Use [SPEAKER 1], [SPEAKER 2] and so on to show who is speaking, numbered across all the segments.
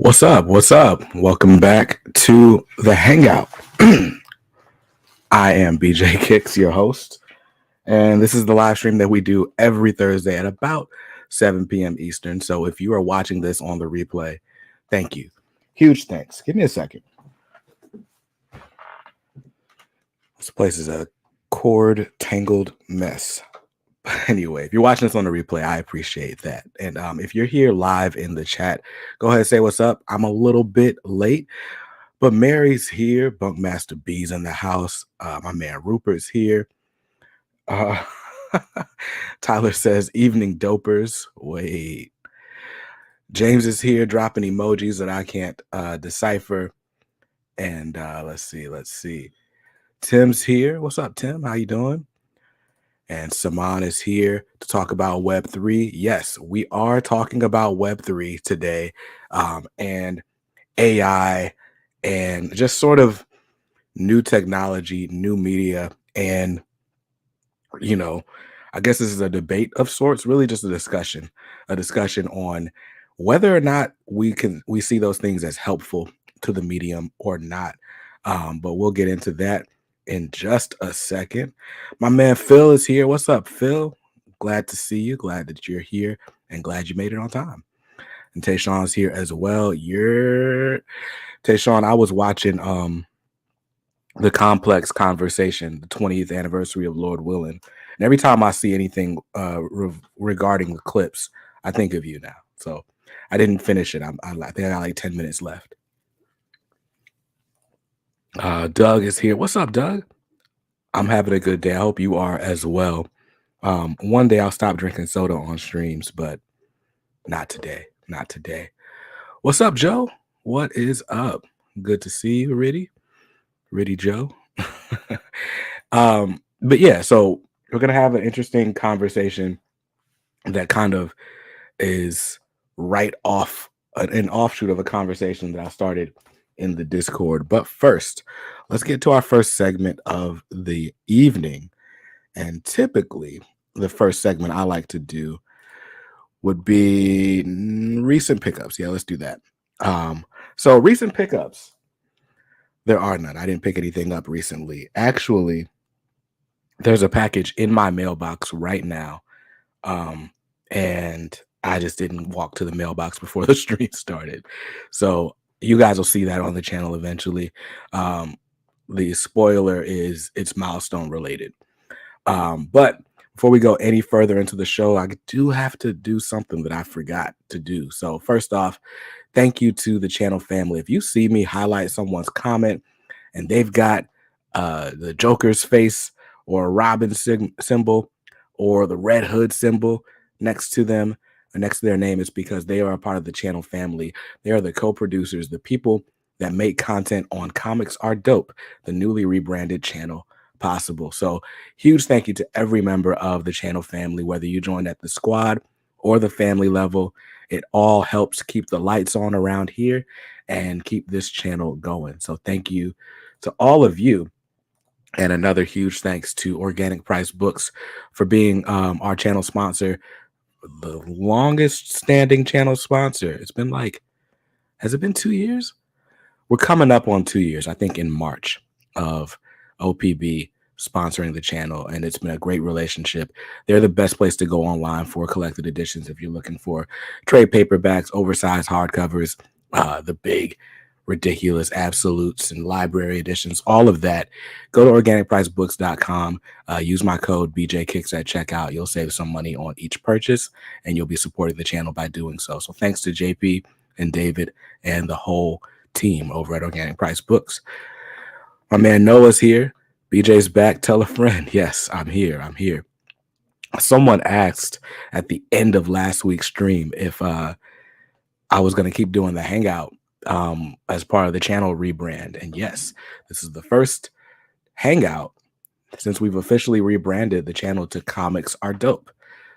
[SPEAKER 1] What's up? What's up? Welcome back to the Hangout. I am BJ Kicks, your host, and this is the live stream that we do every Thursday at about 7 p.m. Eastern. So if you are watching this on the replay, thank you. Huge thanks. Give me a second. This place is a cord tangled mess. But anyway, if you're watching this on the replay, I appreciate that. And if you're here live in the chat, go ahead and say what's up. I'm a little bit late. But Mary's here. Bunkmaster B's in the house. My man Rupert's here. Uh, Tyler says, evening dopers. Wait. James is here dropping emojis that I can't decipher. And let's see. Tim's here. What's up, Tim? How you doing? And Saman is here to talk about Web3. Yes, we are talking about Web3 today, and AI, and just sort of new technology, new media, and I guess this is a debate of sorts, really just a discussion on whether or not we see those things as helpful to the medium or not. But we'll get into that in just a second. My man Phil is here. What's up, Phil? Glad to see you. Glad that you're here, and glad you made it on time. And Tayshawn's here as well. Tayshawn. I was watching the Complex Conversation, the 20th anniversary of Lord Willin'. And every time I see anything regarding the clips, I think of you now. So I didn't finish it. I think I got like 10 minutes left. Doug is here. What's up, Doug? I'm having a good day. I hope you are as well. One day I'll stop drinking soda on streams, but not today. Not today. What's up, Joe? What is up? Good to see you, Riddy Joe. But yeah, so we're gonna have an interesting conversation that kind of is right off an offshoot of a conversation that I started in the Discord. But first, let's get to our first segment of the evening. And typically, the first segment I like to do would be recent pickups. Yeah, let's do that. So recent pickups. There are none. I didn't pick anything up recently. Actually, there's a package in my mailbox right now. And I just didn't walk to the mailbox before the stream started. So you guys will see that on the channel eventually. The spoiler is it's Milestone related. But before we go any further into the show, I do have to do something that I forgot to do. So first off, thank you to the channel family. If you see me highlight someone's comment and they've got the Joker's face or a Robin symbol or the Red Hood symbol next to them, or next to their name, it's because they are a part of the channel family. They are the co-producers, the people that make content on Comics Are Dope, the newly rebranded channel possible. So huge thank you to every member of the channel family, whether you joined at the squad or the family level. It all helps keep the lights on around here and keep this channel going. So thank you to all of you. And another huge thanks to Organic Price Books for being our channel sponsor, the longest standing channel sponsor. It's been has it been 2 years? We're coming up on 2 years, I think in March, of OPB sponsoring the channel, and it's been a great relationship. They're the best place to go online for collected editions if you're looking for trade paperbacks, oversized hardcovers, the big ridiculous absolutes and library editions, all of that. Go to organicpricebooks.com, use my code BJKicks at checkout. You'll save some money on each purchase, and you'll be supporting the channel by doing so. So thanks to JP and David and the whole team over at Organic Price Books. My man Noah's here. BJ's back. Tell a friend. Yes, I'm here. Someone asked at the end of last week's stream if I was going to keep doing the Hangout as part of the channel rebrand. And yes, this is the first Hangout since we've officially rebranded the channel to Comics Are Dope.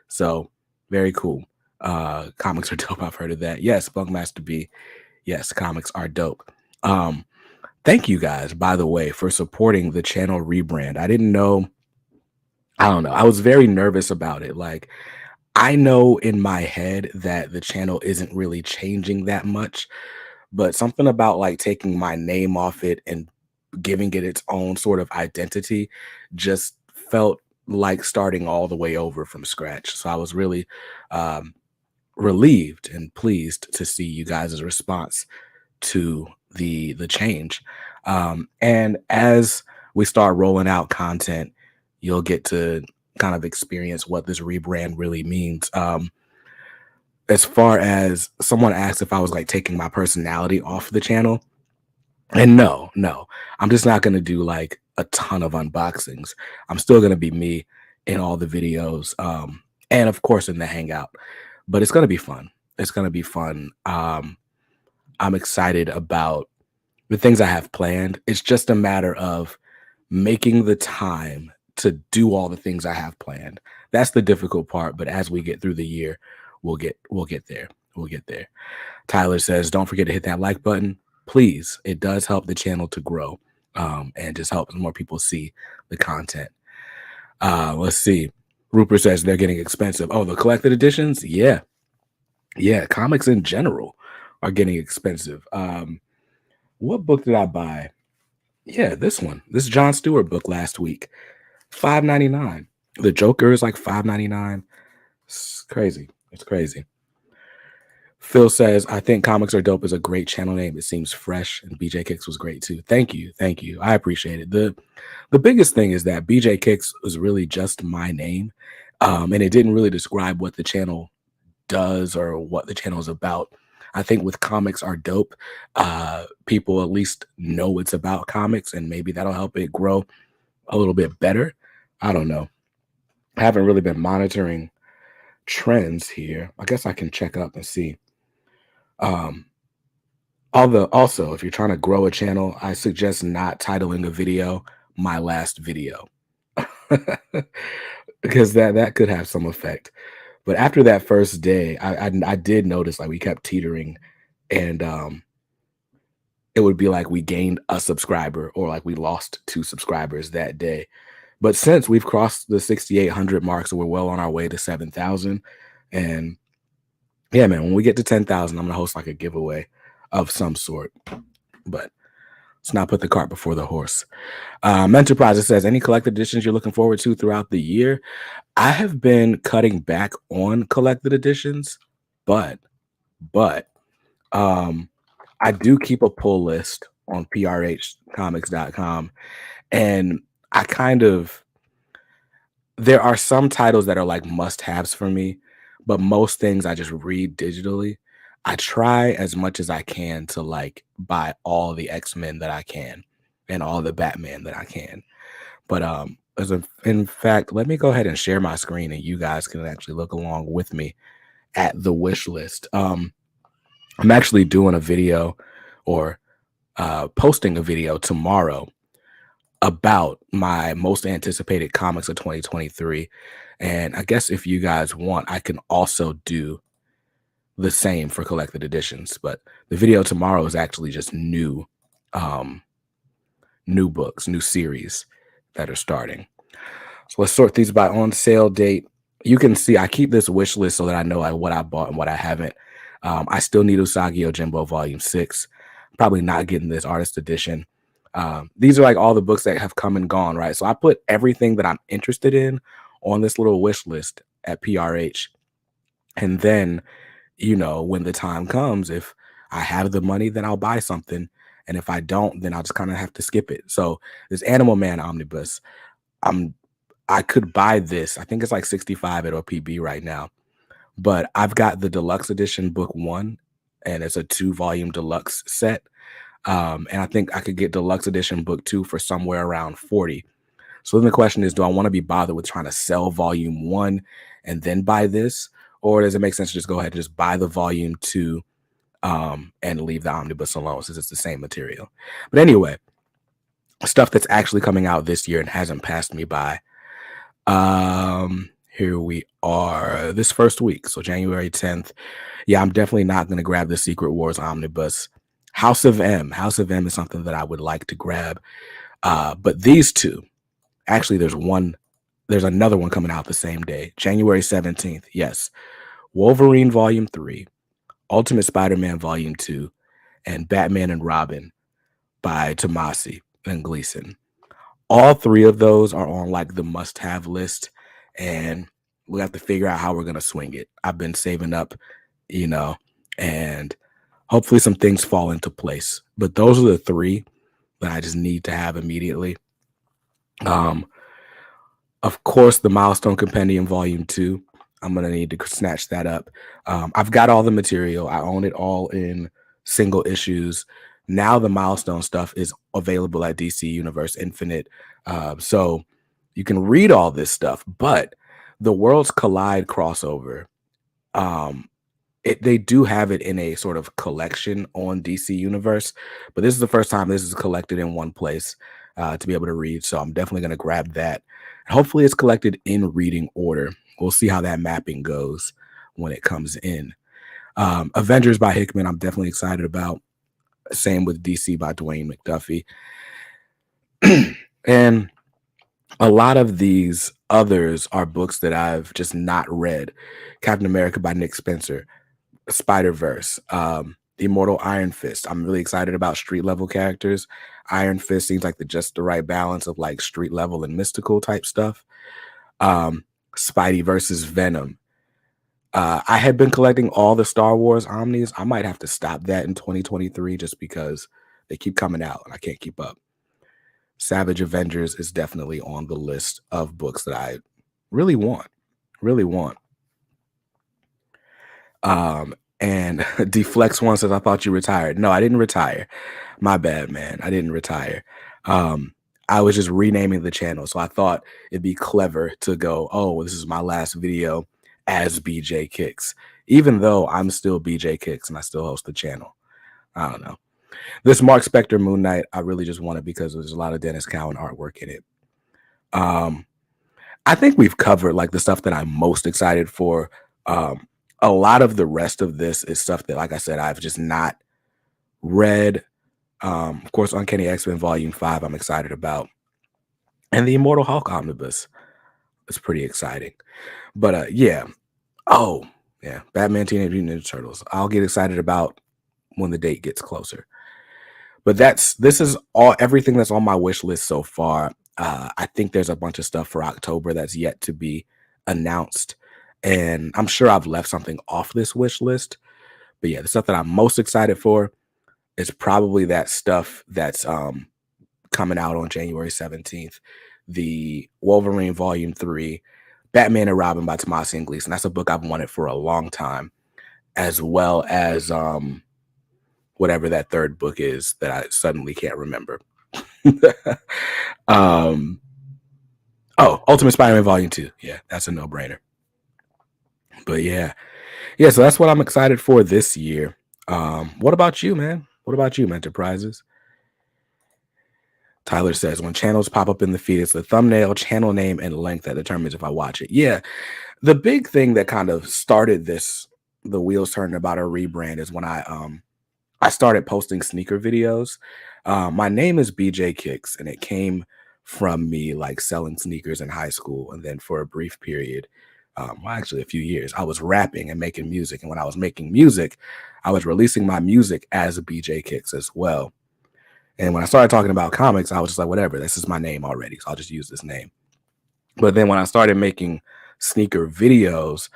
[SPEAKER 1] So very cool. Comics Are Dope. I've heard of that. Yes, Bunkmaster B. Yes, Comics Are Dope. Thank you guys, by the way, for supporting the channel rebrand. I don't know. I was very nervous about it. Like, I know in my head that the channel isn't really changing that much, but something about like taking my name off it and giving it its own sort of identity just felt like starting all the way over from scratch. So I was really um, relieved and pleased to see you guys' response to the change. And as we start rolling out content, you'll get to kind of experience what this rebrand really means. As far as someone asked if I was like taking my personality off the channel, and no, no, I'm just not gonna do like a ton of unboxings. I'm still gonna be me in all the videos, and of course in the hangout. But it's gonna be fun. It's gonna be fun. I'm excited about the things I have planned. It's just a matter of making the time to do all the things I have planned. That's the difficult part. But as we get through the year, we'll get there. We'll get there. Tyler says, don't forget to hit that like button. Please. It does help the channel to grow. And just helps more people see the content. Let's see. Rupert says they're getting expensive. Oh, the collected editions? Yeah. Yeah. Comics in general are getting expensive. What book did I buy? Yeah, this one. This John Stewart book last week. $5.99. The Joker is like $5.99. It's crazy. It's crazy. Phil says, I think Comics Are Dope is a great channel name. It seems fresh, and BJ Kicks was great too. Thank you. Thank you. I appreciate it. The biggest thing is that BJ Kicks was really just my name. And it didn't really describe what the channel does or what the channel is about. I think with Comics Are Dope, people at least know it's about comics, and maybe that'll help it grow a little bit better. I don't know. I haven't really been monitoring trends here. I guess I can check up and see. Um, also, if you're trying to grow a channel, I suggest not titling a video "My Last Video" because that could have some effect. But after that first day, I did notice like we kept teetering, and it would be like we gained a subscriber or like we lost 2 subscribers that day. But since we've crossed the 6,800 mark, so we're well on our way to 7,000. And yeah, man, when we get to 10,000, I'm gonna host like a giveaway of some sort. But let's not put the cart before the horse. Enterprise says, any collected editions you're looking forward to throughout the year? I have been cutting back on collected editions, but um, I do keep a pull list on prhcomics.com, and I kind of there are some titles that are like must-haves for me, but most things I just read digitally. I try as much as I can to like buy all the X-Men that I can and all the Batman that I can. But in fact, let me go ahead and share my screen and you guys can actually look along with me at the wish list. I'm actually doing a video or posting a video tomorrow about my most anticipated comics of 2023. And I guess if you guys want, I can also do the same for collected editions. But the video tomorrow is actually just um, new books, new series that are starting. So let's sort these by on sale date. You can see I keep this wish list so that I know what I bought and what I haven't. I still need Usagi Yojimbo Volume 6. Probably not getting this artist edition. These are like all the books that have come and gone, right? So I put everything that I'm interested in on this little wish list at PRH. And then, when the time comes, if I have the money, then I'll buy something. And if I don't, then I'll just kind of have to skip it. So this Animal Man omnibus, I could buy this. I think it's like 65 at OPB right now. But I've got the deluxe edition book 1, and it's a 2-volume deluxe set. And I think I could get deluxe edition book 2 for somewhere around 40. So then the question is, do I want to be bothered with trying to sell volume 1 and then buy this? Or does it make sense to just go ahead and just buy the volume 2 and leave the omnibus alone since it's the same material? But anyway, stuff that's actually coming out this year and hasn't passed me by. Here we are this first week. So January 10th. Yeah, I'm definitely not going to grab the Secret Wars omnibus. House of M is something that I would like to grab. But these two, actually, there's another one coming out the same day, January 17th. Yes. Wolverine Volume 3, Ultimate Spider-Man Volume 2, and Batman and Robin by Tomasi and Gleason. All three of those are on like the must-have list, and we have to figure out how we're gonna swing it. I've been saving up, you know, and hopefully some things fall into place. But those are the three that I just need to have immediately. Um, of course, the Milestone Compendium Volume 2. I'm gonna need to snatch that up. I've got all the material. I own it all in single issues. Now the Milestone stuff is available at DC Universe Infinite. So you can read all this stuff, but the Worlds Collide crossover, um, they do have it in a sort of collection on DC Universe, but this is the first time this is collected in one place to be able to read. So I'm definitely going to grab that. Hopefully, it's collected in reading order. We'll see how that mapping goes when it comes in. Avengers by Hickman, I'm definitely excited about. Same with DC by Dwayne McDuffie. And a lot of these others are books that I've just not read. Captain America by Nick Spencer, Spider-Verse, Immortal Iron Fist. I'm really excited about street level characters. Iron Fist seems like just the right balance of like street level and mystical type stuff. Spidey versus Venom. I had been collecting all the Star Wars Omnis. I might have to stop that in 2023 just because they keep coming out and I can't keep up. Savage Avengers is definitely on the list of books that I really want. Really want. And Deflex one says, I thought you retired. No, I didn't retire. My bad, man. I didn't retire. I was just renaming the channel. So I thought it'd be clever to go, oh, this is my last video as BJ Kicks, even though I'm still BJ Kicks and I still host the channel. I don't know. This Mark Spector Moon Knight, I really just want it because there's a lot of Dennis Cowan artwork in it. I think we've covered like the stuff that I'm most excited for. A lot of the rest of this is stuff that, like I said, I've just not read. Of course, Uncanny X-Men Volume 5, I'm excited about. And the Immortal Hulk Omnibus is pretty exciting. But yeah. Oh, yeah. Batman Teenage Mutant Ninja Turtles. I'll get excited about when the date gets closer. But this is everything that's on my wish list so far. I think there's a bunch of stuff for October that's yet to be announced. And I'm sure I've left something off this wish list. But yeah, the stuff that I'm most excited for is probably that stuff that's coming out on January 17th. The Wolverine Volume 3, Batman and Robin by Tomasi and Gleason. That's a book I've wanted for a long time. As well as whatever that third book is that I suddenly can't remember. Ultimate Spider-Man Volume 2. Yeah, that's a no-brainer. But yeah, so that's what I'm excited for this year. What about you, man? What about you, Enterprises? Tyler says, when channels pop up in the feed, it's the thumbnail, channel name, and length that determines if I watch it. Yeah, the big thing that kind of started the wheels turning about a rebrand is when I started posting sneaker videos. My name is BJ Kicks, and it came from me like selling sneakers in high school. And then for a brief period, actually a few years, I was rapping and making music. And when I was making music, I was releasing my music as a BJ Kicks as well. And when I started talking about comics, I was just like, whatever, this is my name already, so I'll just use this name. But then when I started making sneaker videos,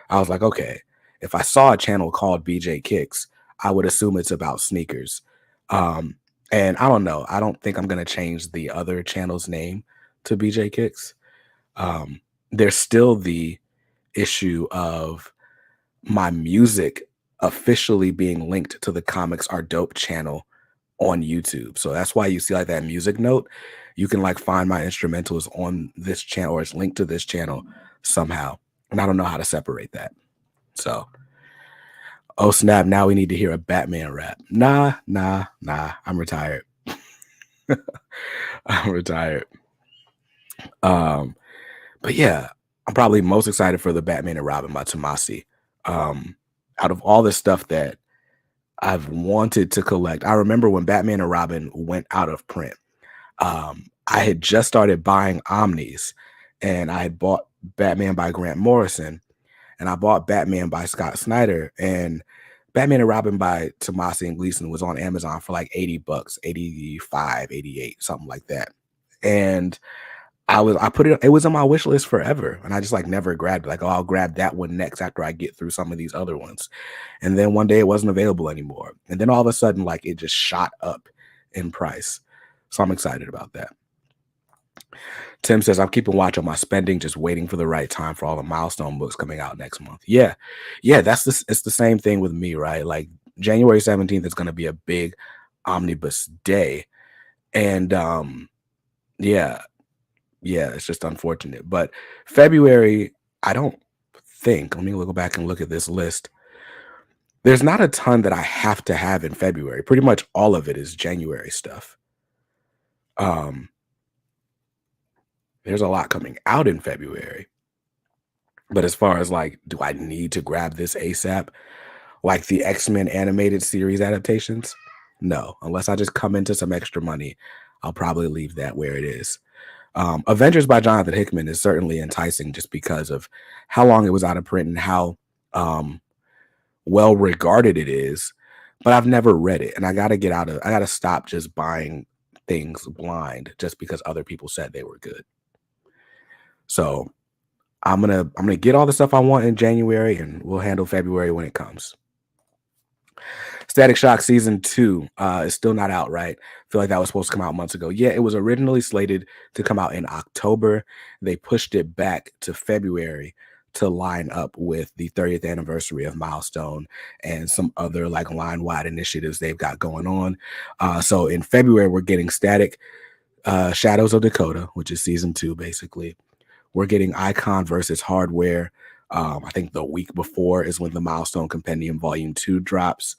[SPEAKER 1] I was like, okay, if I saw a channel called BJ Kicks, I would assume it's about sneakers. And I don't know. I don't think I'm going to change the other channel's name to BJ Kicks. There's still the issue of my music officially being linked to the Comics Are Dope channel on YouTube. So that's why you see like that music note. You can like find my instrumentals on this channel, or it's linked to this channel somehow. And I don't know how to separate that. So, oh snap, now we need to hear a Batman rap. Nah, I'm retired. I'm retired. But yeah, I'm probably most excited for the Batman and Robin by Tomasi. Out of all the stuff that I've wanted to collect, I remember when Batman and Robin went out of print. I had just started buying Omnis, and I had bought Batman by Grant Morrison, and I bought Batman by Scott Snyder. And Batman and Robin by Tomasi and Gleason was on Amazon for like $80, 85, 88, something like that. And I put it was on my wish list forever. And I just like never grabbed it. Like, oh, I'll grab that one next after I get through some of these other ones. And then one day it wasn't available anymore. And then all of a sudden, like it just shot up in price. So I'm excited about that. Tim says, I'm keeping watch on my spending, just waiting for the right time for all the Milestone books coming out next month. Yeah. Yeah, it's the same thing with me, right? Like January 17th is going to be a big omnibus day. And yeah, yeah, it's just unfortunate. But February, I don't think, let me go back and look at this list. There's not a ton that I have to have in February. Pretty much all of it is January stuff. There's a lot coming out in February. But as far as like, do I need to grab this ASAP? Like the X-Men animated series adaptations? No, unless I just come into some extra money, I'll probably leave that where it is. Avengers by Jonathan Hickman is certainly enticing just because of how long it was out of print and how well regarded it is. But I've never read it, and I gotta stop just buying things blind just because other people said they were good. So I'm gonna get all the stuff I want in January, and we'll handle February when it comes. Static Shock Season 2 is still not out, right? I feel like that was supposed to come out months ago. Yeah, it was originally slated to come out in October. They pushed it back to February to line up with the 30th anniversary of Milestone and some other like line-wide initiatives they've got going on. So in February, we're getting Static Shadows of Dakota, which is Season 2, basically. We're getting Icon versus Hardware. I think the week before is when the Milestone Compendium Volume 2 drops.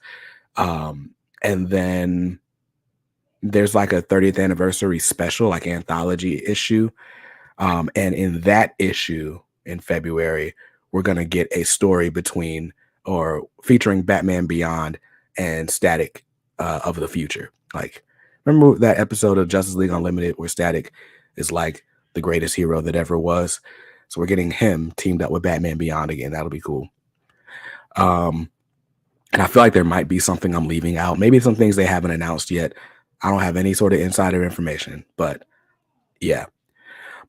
[SPEAKER 1] And then there's like a 30th anniversary special, like anthology issue. And in that issue in February, we're going to get a story between or featuring Batman Beyond and Static of the future. Like, remember that episode of Justice League Unlimited where Static is like the greatest hero that ever was? So we're getting him teamed up with Batman Beyond again. That'll be cool. And I feel like there might be something I'm leaving out. Maybe some things they haven't announced yet. I don't have any sort of insider information, but yeah.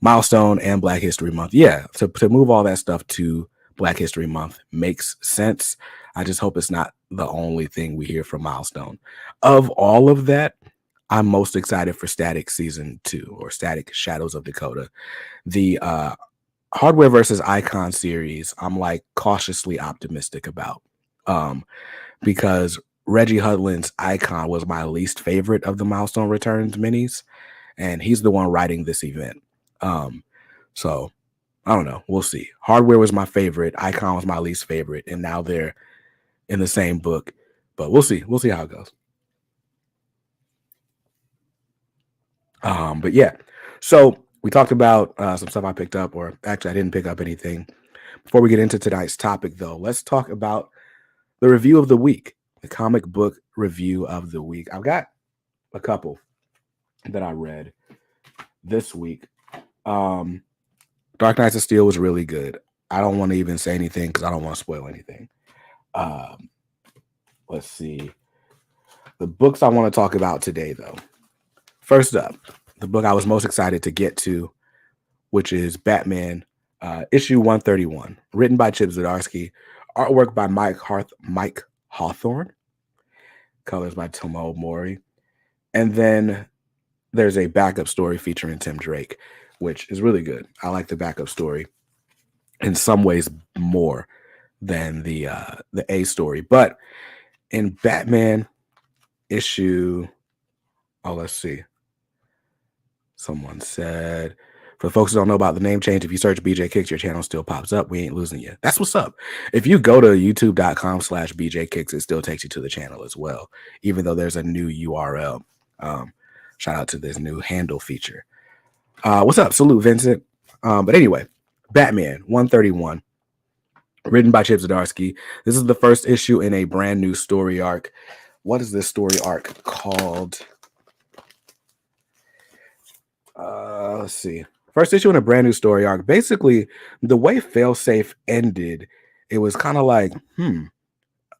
[SPEAKER 1] Milestone and Black History Month. Yeah, to move all that stuff to Black History Month makes sense. I just hope it's not the only thing we hear from Milestone. Of all of that, I'm most excited for Static Season 2 or Static Shadows of Dakota. The Hardware versus Icon series, I'm like cautiously optimistic about. Because Reggie Hudlin's Icon was my least favorite of the Milestone Returns minis, and he's the one writing this event. So I don't know. We'll see. Hardware was my favorite. Icon was my least favorite, and now they're in the same book. But we'll see. We'll see how it goes. But yeah. So we talked about some stuff I picked up, or actually I didn't pick up anything. Before we get into tonight's topic, though, let's talk about the review of the week, the comic book review of the week. I've got a couple that I read this week. Dark Knights of Steel was really good. I don't want to even say anything because I don't want to spoil anything. Let's see. The books I want to talk about today, though. First up, the book I was most excited to get to, which is Batman issue 131, written by Chip Zdarsky, artwork by Mike Hawthorne, colors by Tomo Mori. And then there's a backup story featuring Tim Drake, which is really good. I like the backup story in some ways more than the A story. But in Batman issue, let's see. Someone said, for the folks who don't know about the name change, if you search BJ Kicks, your channel still pops up. We ain't losing you. That's what's up. If you go to youtube.com/BJ Kicks, it still takes you to the channel as well, even though there's a new URL. Shout out to this new handle feature. What's up? Salute, Vincent. But anyway, Batman 131, written by Chip Zdarsky. This is the first issue in a brand new story arc. What is this story arc called? Let's see. First issue in a brand new story arc. Basically, the way Failsafe ended, it was kind of like,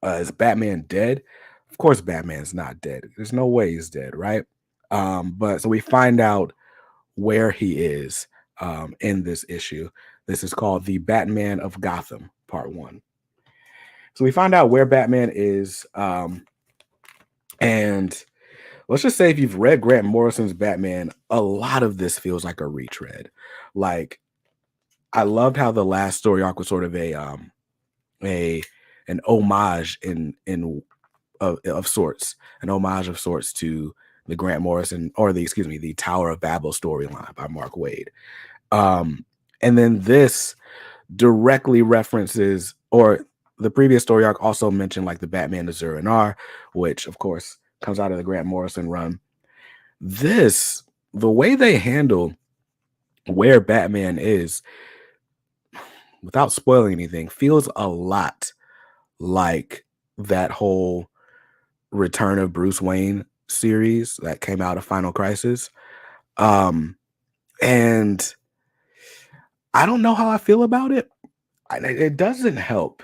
[SPEAKER 1] Is Batman dead? Of course, Batman's not dead. There's no way he's dead, right? But so we find out where he is in this issue. This is called The Batman of Gotham, Part One. So we find out where Batman is, and let's just say if you've read Grant Morrison's Batman, a lot of this feels like a retread. Like I loved how the last story arc was sort of a an homage of sorts, an homage of sorts to the Grant Morrison or the excuse me, the Tower of Babel storyline by Mark Waid. And then this directly references or the previous story arc also mentioned like the Batman to Zur-En-Arrh, which of course comes out of the Grant Morrison run. This, the way they handle where Batman is, without spoiling anything, feels a lot like that whole Return of Bruce Wayne series that came out of Final Crisis. And I don't know how I feel about it. It doesn't help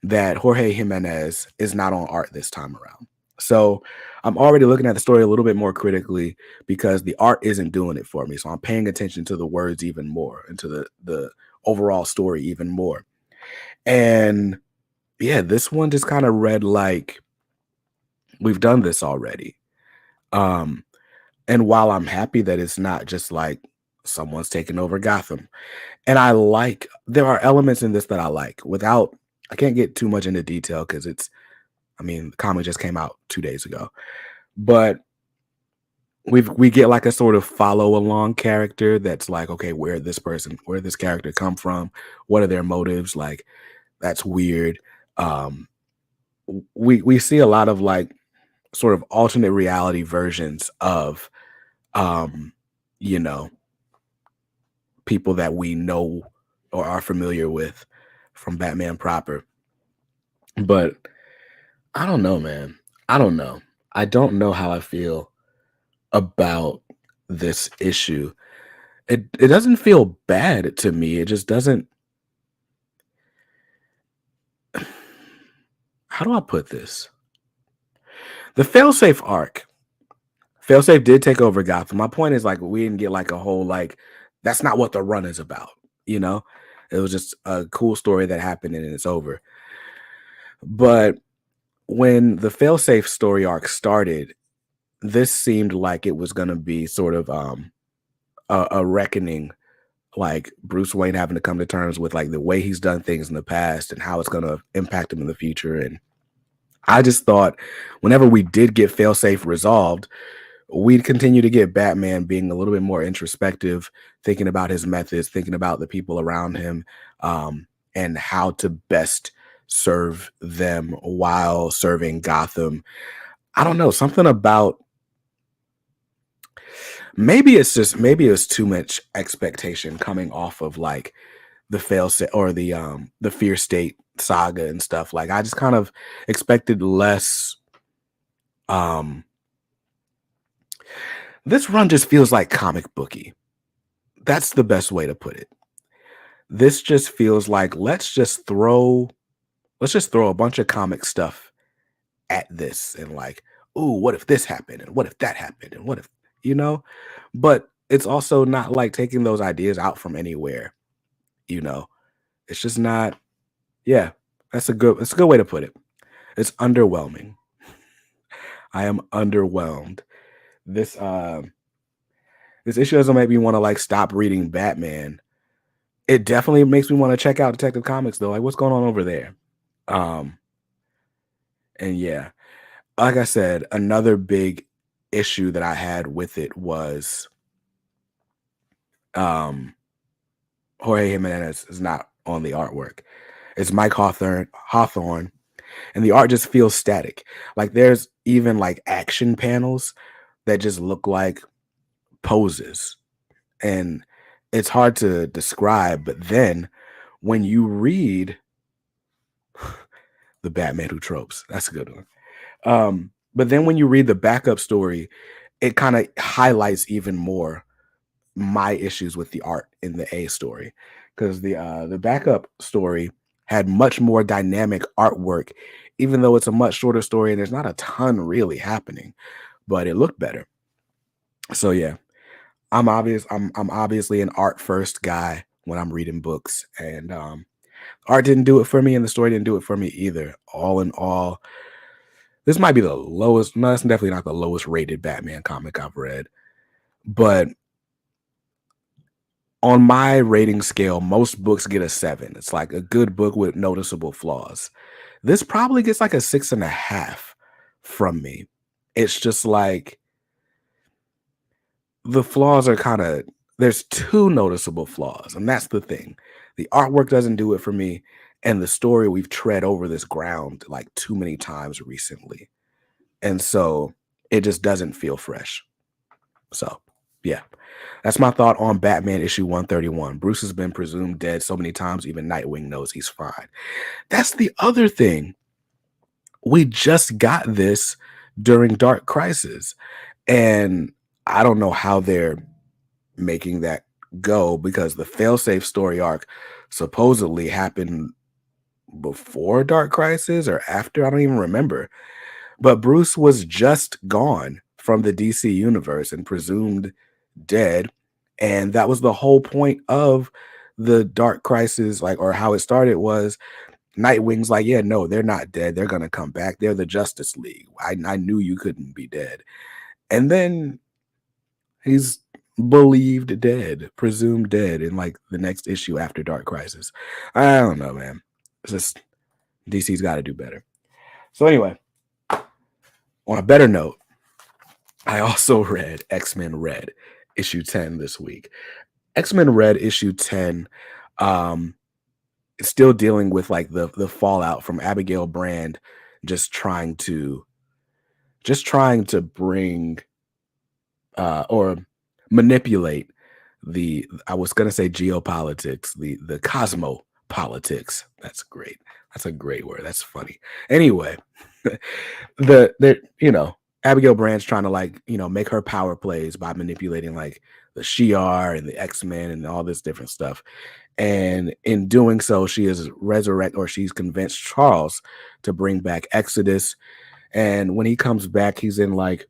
[SPEAKER 1] that Jorge Jimenez is not on art this time around. So I'm already looking at the story a little bit more critically because the art isn't doing it for me. So I'm paying attention to the words even more and to the overall story even more. And yeah, this one just kind of read like we've done this already. Um, and while I'm happy that it's not just like someone's taking over Gotham, and there are elements in this that I like without, I can't get too much into detail because the comic just came out 2 days ago, but we get like a sort of follow along character that's like, okay, where this character come from? What are their motives? Like, that's weird. Um, we see a lot of like sort of alternate reality versions of, um, you know, people that we know or are familiar with from Batman proper. But I don't know, man. I don't know. I don't know how I feel about this issue. It doesn't feel bad to me. It just doesn't. How do I put this? The failsafe arc. Failsafe did take over Gotham. My point is like we didn't get like a whole like that's not what the run is about, you know? It was just a cool story that happened and it's over. But when the failsafe story arc started, this seemed like it was going to be sort of a reckoning, like Bruce Wayne having to come to terms with like the way he's done things in the past and how it's going to impact him in the future. And I just thought whenever we did get failsafe resolved, we'd continue to get Batman being a little bit more introspective, thinking about his methods, thinking about the people around him, and how to best serve them while serving Gotham. I don't know, something about maybe it's too much expectation coming off of like the fail set or the Fear State saga and stuff. Like I just kind of expected less. Um, this run just feels like comic booky. That's the best way to put it. This just feels like let's just throw a bunch of comic stuff at this and like, ooh, what if this happened and what if that happened and what if you know? But it's also not like taking those ideas out from anywhere, you know. It's just not. Yeah, that's a good way to put it. It's underwhelming. I am underwhelmed. This this issue doesn't make me want to like stop reading Batman. It definitely makes me want to check out Detective Comics though. Like what's going on over there? Um and yeah, like I said, another big issue that I had with it was um Jorge Jimenez is not on the artwork. It's Mike Hawthorne, and the art just feels static. Like there's even like action panels that just look like poses, and it's hard to describe. But then when you read the Batman Who Tropes, that's a good one. But then when you read the backup story, it kind of highlights even more my issues with the art in the A story because the backup story had much more dynamic artwork, even though it's a much shorter story and there's not a ton really happening, but it looked better. So yeah, I'm obviously an art first guy when I'm reading books, and art didn't do it for me and the story didn't do it for me either. All in all, this might be the lowest, no, it's definitely not the lowest rated Batman comic I've read, but on my rating scale, most books get a 7. It's like a good book with noticeable flaws. This probably gets like a 6.5 from me. It's just like the flaws are kind of, there's two noticeable flaws, and that's the thing. The artwork doesn't do it for me, and the story, we've tread over this ground like too many times recently. And so it just doesn't feel fresh. So, yeah. That's my thought on Batman issue 131. Bruce has been presumed dead so many times, even Nightwing knows he's fine. That's the other thing. We just got this during Dark Crisis, and I don't know how they're making that go because the failsafe story arc supposedly happened before Dark Crisis or after. I don't even remember. But Bruce was just gone from the DC universe and presumed dead. And that was the whole point of the Dark Crisis, like, or how it started was Nightwing's like, yeah, no, they're not dead. They're gonna come back. They're the Justice League. I knew you couldn't be dead. And then he's believed dead, presumed dead in like the next issue after Dark Crisis. I don't know, man. It's just DC's got to do better. So anyway, on a better note, I also read X-Men Red issue 10 this week. X-Men Red issue 10 um is still dealing with like the fallout from Abigail Brand just trying to bring or manipulate the, I was going to say geopolitics, the cosmopolitics. That's great. That's a great word. That's funny. Anyway, Abigail Brand's trying to like, make her power plays by manipulating like the Shi'ar and the X-Men and all this different stuff. And in doing so, she is she's convinced Charles to bring back Exodus. And when he comes back, he's in like,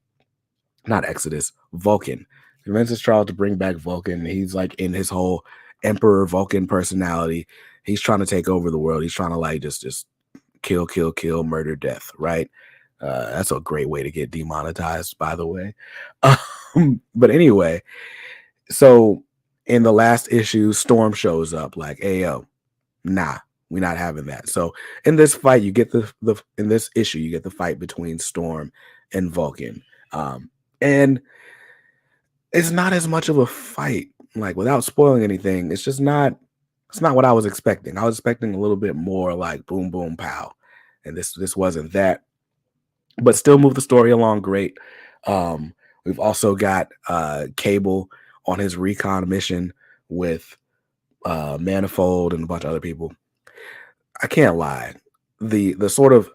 [SPEAKER 1] not Exodus, Vulcan. Convinces Charles to bring back Vulcan. He's like in his whole Emperor Vulcan personality. He's trying to take over the world. He's trying to like just kill, kill, kill, murder, death, right? That's a great way to get demonetized, by the way. But anyway, so in the last issue, Storm shows up like, hey, yo, nah, we're not having that. So in this fight, you get in this issue, you get the fight between Storm and Vulcan. And it's not as much of a fight, like without spoiling anything. It's not what I was expecting. I was expecting a little bit more like boom, boom, pow. And this wasn't that, but still move the story along great. We've also got Cable on his recon mission with Manifold and a bunch of other people. I can't lie. The sort of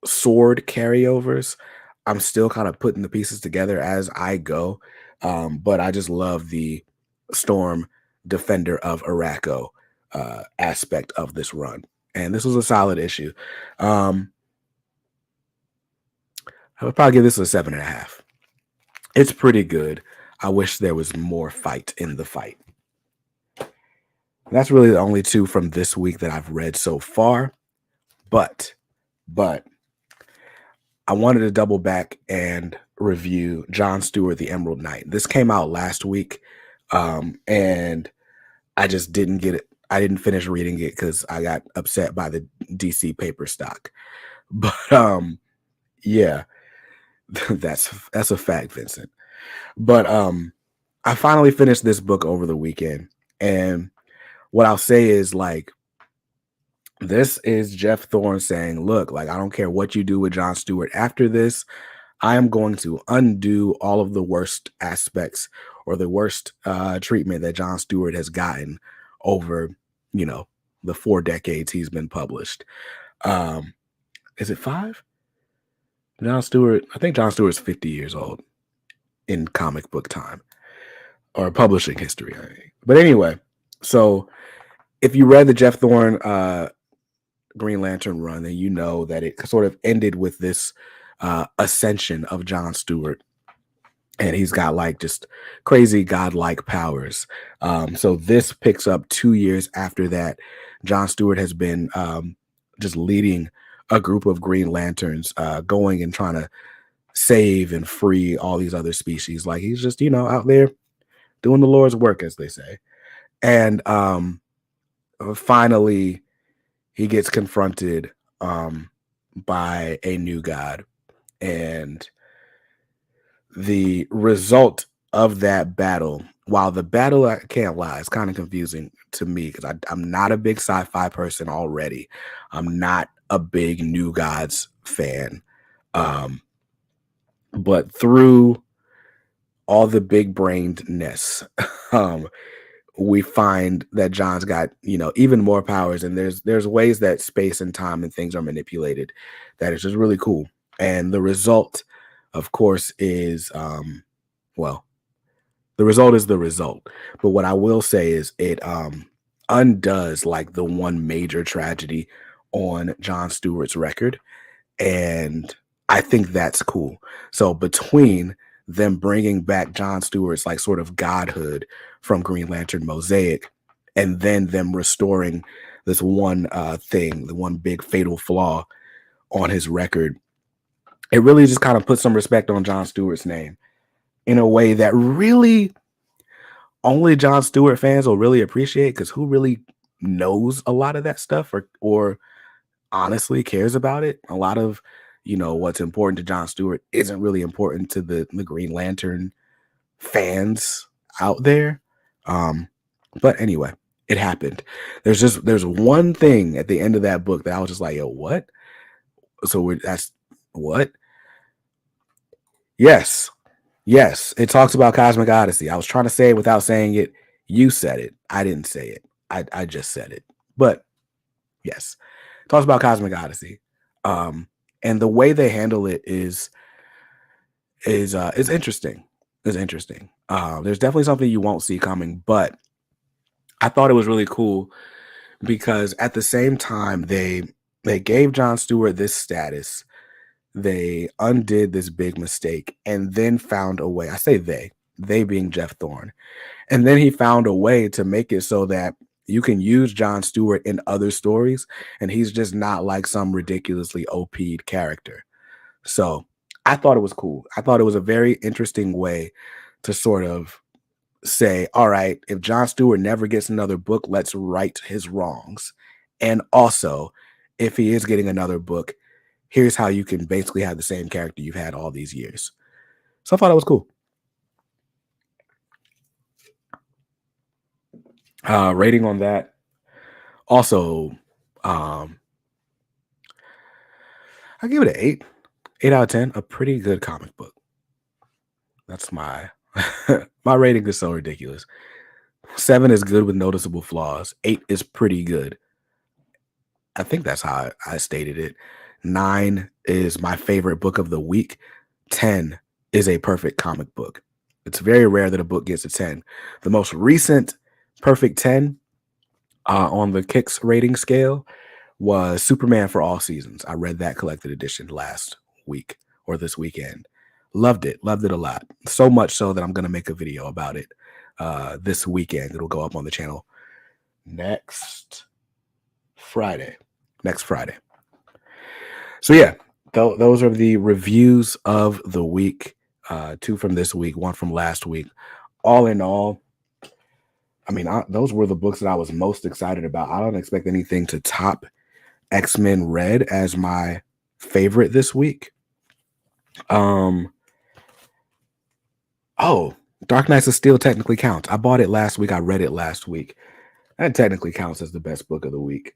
[SPEAKER 1] sword carryovers, I'm still kind of putting the pieces together as I go. But I just love the Storm Defender of Araco aspect of this run. And this was a solid issue. I would probably give this a 7.5. It's pretty good. I wish there was more fight in the fight. That's really the only two from this week that I've read so far. But I wanted to double back and review John Stewart, The Emerald Knight. This came out last week, and I just didn't get it. I didn't finish reading it because I got upset by the DC paper stock. But yeah, that's a fact, Vincent. But I finally finished this book over the weekend, and what I'll say is like, this is Jeff Thorne saying, look, like, I don't care what you do with John Stewart after this, I am going to undo all of the worst aspects or the worst treatment that John Stewart has gotten over, the 4 decades he's been published. Is it 5? John Stewart, I think John Stewart's 50 years old in comic book time or publishing history. But anyway, so if you read the Jeff Thorne Green Lantern run, then you know that it sort of ended with this ascension of John Stewart, and he's got like just crazy godlike powers. So this picks up 2 years after that. John Stewart has been just leading a group of Green Lanterns, going and trying to save and free all these other species. Like he's just, out there doing the Lord's work, as they say. And finally, he gets confronted by a new god. And the result of that battle, while the battle, I can't lie, it's kind of confusing to me because I'm not a big sci-fi person already. I'm not a big New Gods fan. Um, but through all the big brainedness, um, we find that John's got, even more powers, and there's ways that space and time and things are manipulated that is just really cool. And the result, of course, is well, the result is the result. But what I will say is it undoes like the one major tragedy on John Stewart's record, and I think that's cool. So between them bringing back John Stewart's like sort of godhood from Green Lantern Mosaic, and then them restoring this one thing, the one big fatal flaw on his record, it really just kind of puts some respect on John Stewart's name in a way that really only John Stewart fans will really appreciate, because who really knows a lot of that stuff or honestly cares about it? A lot of what's important to John Stewart isn't really important to the Green Lantern fans out there. But anyway, it happened. There's one thing at the end of that book that I was just like, yo, what? So that's what? Yes. Yes. It talks about Cosmic Odyssey. I was trying to say it without saying it. You said it. I didn't say it. I just said it. But yes. It talks about Cosmic Odyssey. And the way they handle it is interesting. It's interesting. There's definitely something you won't see coming, but I thought it was really cool because at the same time they gave John Stewart this status, they undid this big mistake, and then found a way. I say they being Jeff Thorne, and then he found a way to make it so that you can use John Stewart in other stories, and he's just not like some ridiculously OP'd character. So I thought it was cool. I thought it was a very interesting way to sort of say, all right, if John Stewart never gets another book, let's right his wrongs. And also, if he is getting another book, here's how you can basically have the same character you've had all these years. So I thought it was cool. Rating on that. Also, I give it an 8. 8 out of 10. A pretty good comic book. That's my my rating is so ridiculous. 7 is good with noticeable flaws. 8 is pretty good. I think that's how I stated it. 9 is my favorite book of the week. 10 is a perfect comic book. It's very rare that a book gets a 10. The most recent perfect 10 on the Kicks rating scale was Superman for All Seasons. I read that collected edition last week or this weekend. Loved it a lot. So much so that I'm going to make a video about it this weekend. It'll go up on the channel next Friday. So yeah, those are the reviews of the week. 2 from this week, 1 from last week. All in all, I mean, those were the books that I was most excited about. I don't expect anything to top X-Men Red as my favorite this week. Oh, Dark Knights of Steel technically counts. I bought it last week. I read it last week. That technically counts as the best book of the week.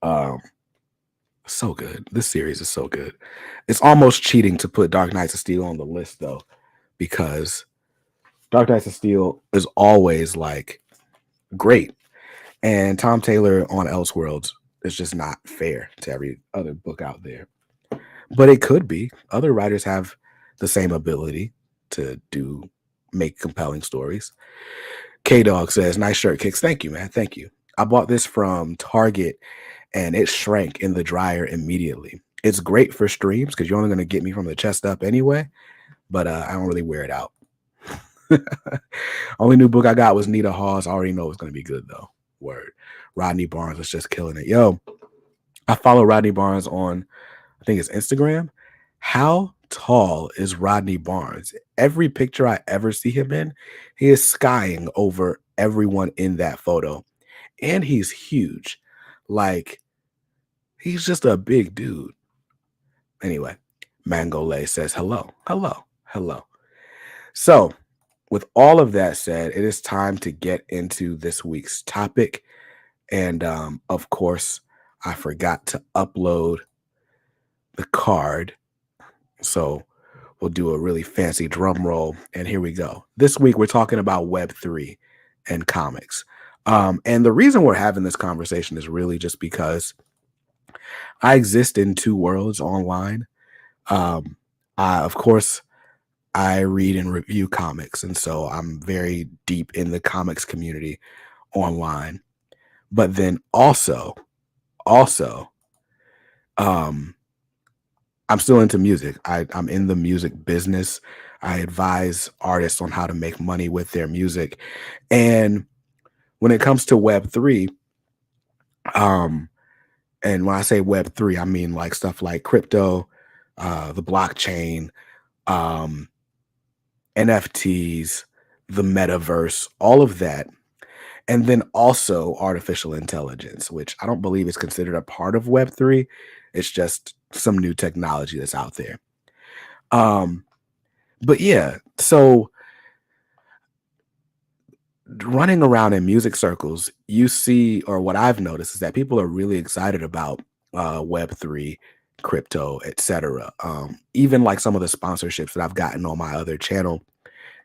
[SPEAKER 1] So good. This series is so good. It's almost cheating to put Dark Knights of Steel on the list though, because Dark Knights of Steel is always like great, and Tom Taylor on Elseworlds is just not fair to every other book out there. But it could be. Other writers have the same ability to make compelling stories. K-Dog says, nice shirt, Kicks. Thank you, man. Thank you. I bought this from Target, and it shrank in the dryer immediately. It's great for streams because you're only going to get me from the chest up anyway, but I don't really wear it out. Only new book I got was Nita Hawes. I already know it's going to be good though. Word. Rodney Barnes is just killing it. Yo, I follow Rodney Barnes on, I think it's Instagram. How tall is Rodney Barnes? Every picture I ever see him in, he is skying over everyone in that photo. And he's huge. Like, he's just a big dude. Anyway, Mangole says hello, hello, hello. So, with all of that said, it is time to get into this week's topic. And of course, I forgot to upload the card. So we'll do a really fancy drum roll. And here we go. This week, we're talking about Web3 and comics. And the reason we're having this conversation is really just because I exist in two worlds online. Of course, I read and review comics. And so I'm very deep in the comics community online. But then also, um, I'm still into music. I'm in the music business. I advise artists on how to make money with their music. And when it comes to Web3, um, and when I say Web3, I mean like stuff like crypto, the blockchain, um, NFTs, the metaverse, all of that. And then also artificial intelligence, which I don't believe is considered a part of Web3. It's just some new technology that's out there. Um, but yeah, so running around in music circles, you see, or what I've noticed is that people are really excited about Web3, crypto, etc. Even like some of the sponsorships that I've gotten on my other channel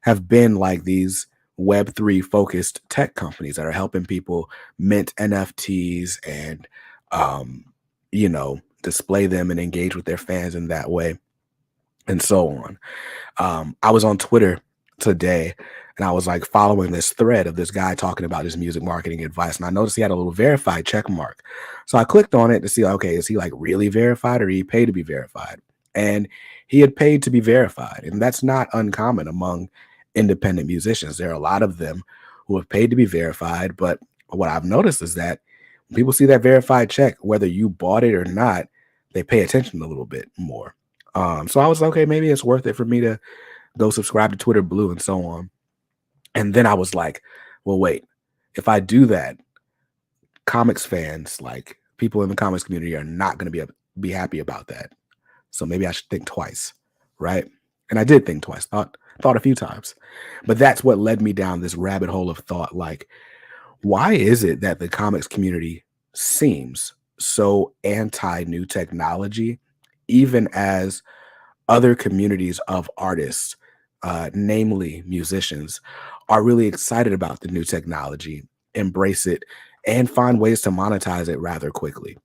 [SPEAKER 1] have been like these Web3 focused tech companies that are helping people mint NFTs and, display them and engage with their fans in that way and so on. I was on Twitter today and I was like following this thread of this guy talking about his music marketing advice. And I noticed he had a little verified check mark. So I clicked on it to see, okay, is he like really verified or he paid to be verified? And he had paid to be verified. And that's not uncommon among independent musicians. There are a lot of them who have paid to be verified. But what I've noticed is that when people see that verified check, whether you bought it or not, they pay attention a little bit more. So I was like, okay, maybe it's worth it for me to go subscribe to Twitter Blue and so on. And then I was like, well, wait, if I do that, comics fans, like people in the comics community, are not going to be happy about that. So maybe I should think twice, right? And I did think twice, thought a few times. But that's what led me down this rabbit hole of thought. Like, why is it that the comics community seems so anti new technology, even as other communities of artists, namely musicians, are really excited about the new technology, embrace it, and find ways to monetize it rather quickly?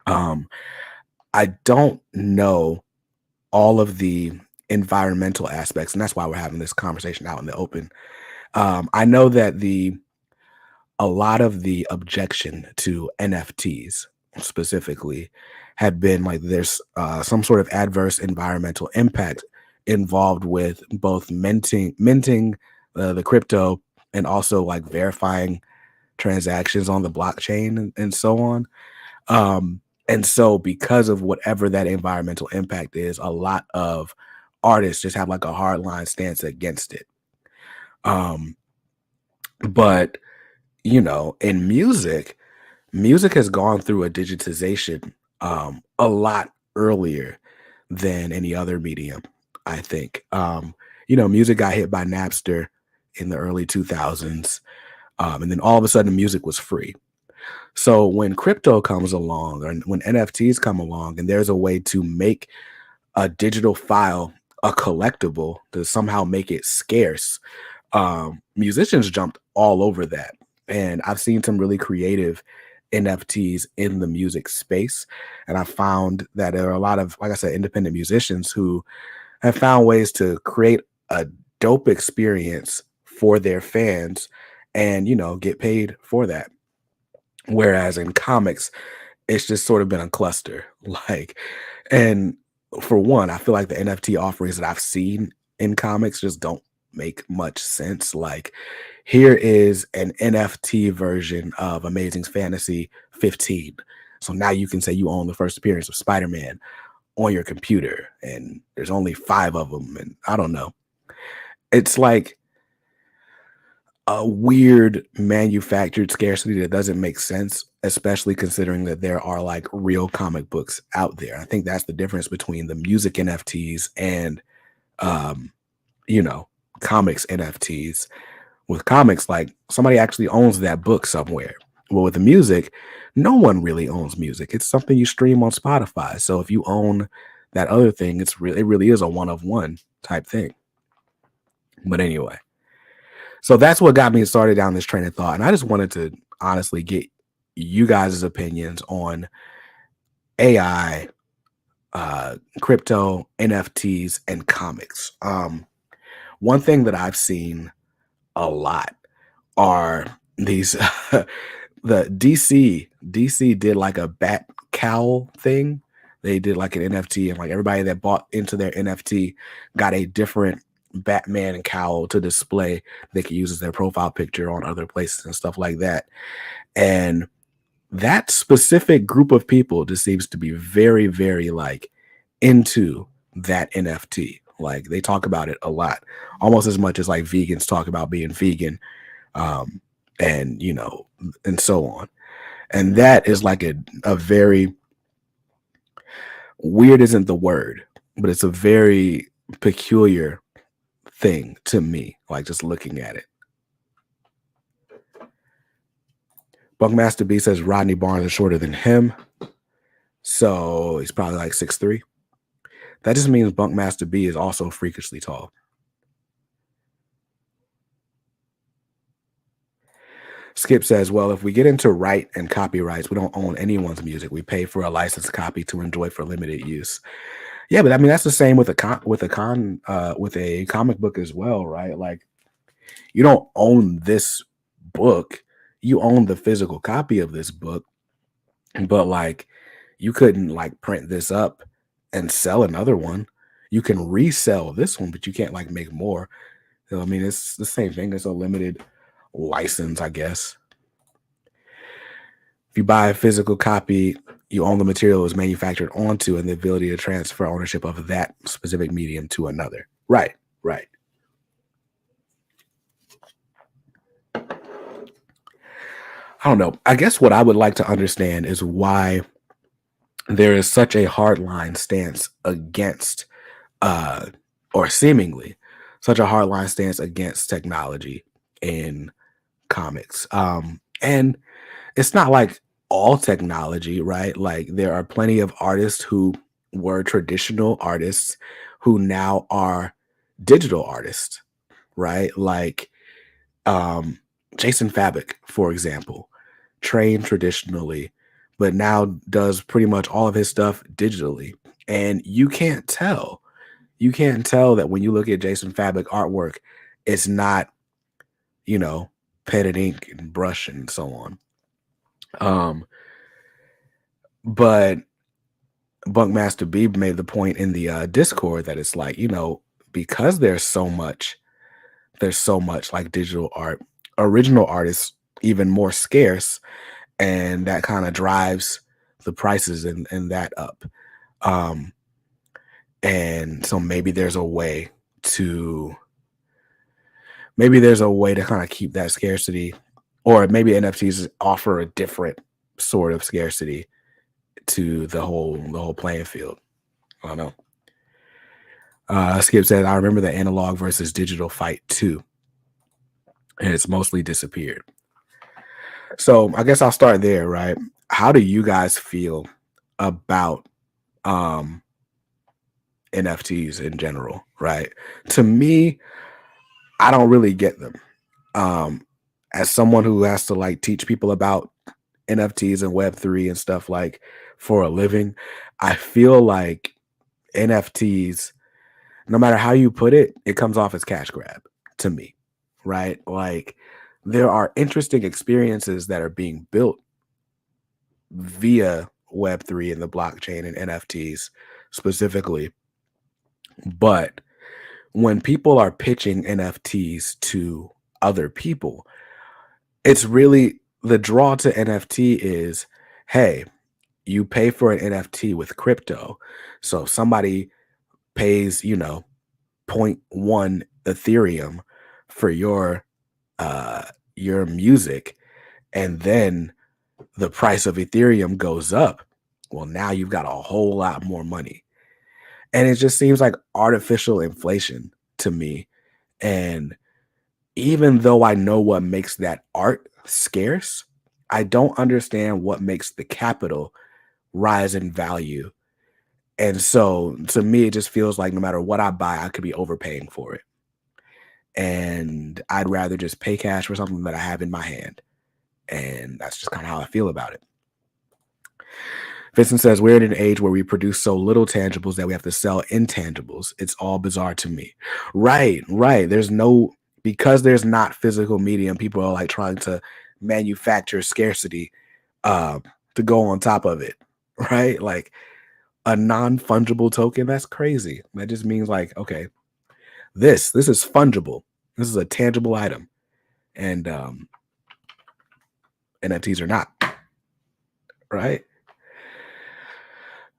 [SPEAKER 1] Um, I don't know all of the environmental aspects, and that's why we're having this conversation out in the open. I know that a lot of the objection to NFTs specifically had been like there's some sort of adverse environmental impact involved with both minting the crypto and also like verifying transactions on the blockchain and so on. And so because of whatever that environmental impact is, a lot of artists just have like a hardline stance against it. Um, but in music has gone through a digitization a lot earlier than any other medium, I think. Music got hit by Napster in the early 2000s, and then all of a sudden music was free. So when crypto comes along or when NFTs come along and there's a way to make a digital file a collectible to somehow make it scarce, musicians jumped all over that. And I've seen some really creative NFTs in the music space. And I found that there are a lot of, like I said, independent musicians who have found ways to create a dope experience for their fans and, get paid for that. Whereas in comics, it's just sort of been a cluster. Like, and for one, I feel like the NFT offerings that I've seen in comics just don't make much sense. Like, here is an NFT version of Amazing Fantasy 15. So now you can say you own the first appearance of Spider-Man on your computer, and there's only 5 of them, and I don't know. It's like a weird manufactured scarcity that doesn't make sense, especially considering that there are like real comic books out there. I think that's the difference between the music NFTs and um, you know, comics NFTs. With comics, like somebody actually owns that book somewhere. Well, with the music, no one really owns music. It's something you stream on Spotify. So if you own that other thing, it really is a one of one type thing. But anyway, so that's what got me started down this train of thought. And I just wanted to honestly get you guys' opinions on AI, crypto, NFTs, and comics. One thing that I've seen a lot are these the DC did like a bat cowl thing. They did like an NFT, and like everybody that bought into their NFT got a different Batman cowl to display. They could use as their profile picture on other places and stuff like that. And that specific group of people just seems to be very, very like into that NFT. Like they talk about it a lot, almost as much as like vegans talk about being vegan, um, and and so on. And that is like a very weird isn't the word, but it's a very peculiar thing to me. Like just looking at it. Buckmaster B says Rodney Barnes is shorter than him, so he's probably like 6'3". That just means Bunkmaster B is also freakishly tall. Skip says, well, if we get into right and copyrights, we don't own anyone's music. We pay for a licensed copy to enjoy for limited use. Yeah, but I mean that's the same with with a comic book as well, right? Like you don't own this book, you own the physical copy of this book, but like you couldn't like print this up and sell another one. You can resell this one, but you can't like make more. So, I mean, it's the same thing. It's a limited license, I guess. If you buy a physical copy, you own the material it was manufactured onto and the ability to transfer ownership of that specific medium to another. Right, right. I don't know. I guess what I would like to understand is why there is such a hardline stance against, uh, or seemingly such a hardline stance against technology in comics. And it's not like all technology, right? Like there are plenty of artists who were traditional artists who now are digital artists, right? Like um Jason Fabric, for example, trained traditionally, but now does pretty much all of his stuff digitally. And you can't tell. You can't tell that when you look at Jason Fabric artwork, it's not, you know, pen and ink and brush and so on. Um, but Bunkmaster B made the point in the Discord that it's like, because there's so much like digital art, original artists even more scarce, and that kind of drives the prices and that up. Um, and so to maybe there's a way to kind of keep that scarcity, or maybe NFTs offer a different sort of scarcity to the whole playing field. I don't know. Skip said, I remember the analog versus digital fight too, and it's mostly disappeared. So I guess I'll start there, right? How do you guys feel about um NFTs in general, right? To me, I don't really get them. Um, as someone who has to like teach people about NFTs and Web3 and stuff like for a living, I feel like NFTs, no matter how you put it, it comes off as cash grab to me, right? Like there are interesting experiences that are being built via Web3 and the blockchain and NFTs specifically. But when people are pitching NFTs to other people, it's really the draw to NFT is, hey, you pay for an NFT with crypto. So if somebody pays, you know, point 0.1 Ethereum for uh your music, and then the price of Ethereum goes up, well, now you've got a whole lot more money. And it just seems like artificial inflation to me. And even though I know what makes that art scarce, I don't understand what makes the capital rise in value. And so to me, it just feels like no matter what I buy, I could be overpaying for it. And I'd rather just pay cash for something that I have in my hand. And that's just kind of how I feel about it. Vincent says, we're in an age where we produce so little tangibles that we have to sell intangibles. It's all bizarre to me. Right, right. Because there's not physical media, and people are like trying to manufacture scarcity uh, to go on top of it. Right? Like a non-fungible token, that's crazy. That just means like, okay, this is fungible. This is a tangible item. And NFTs are not, right?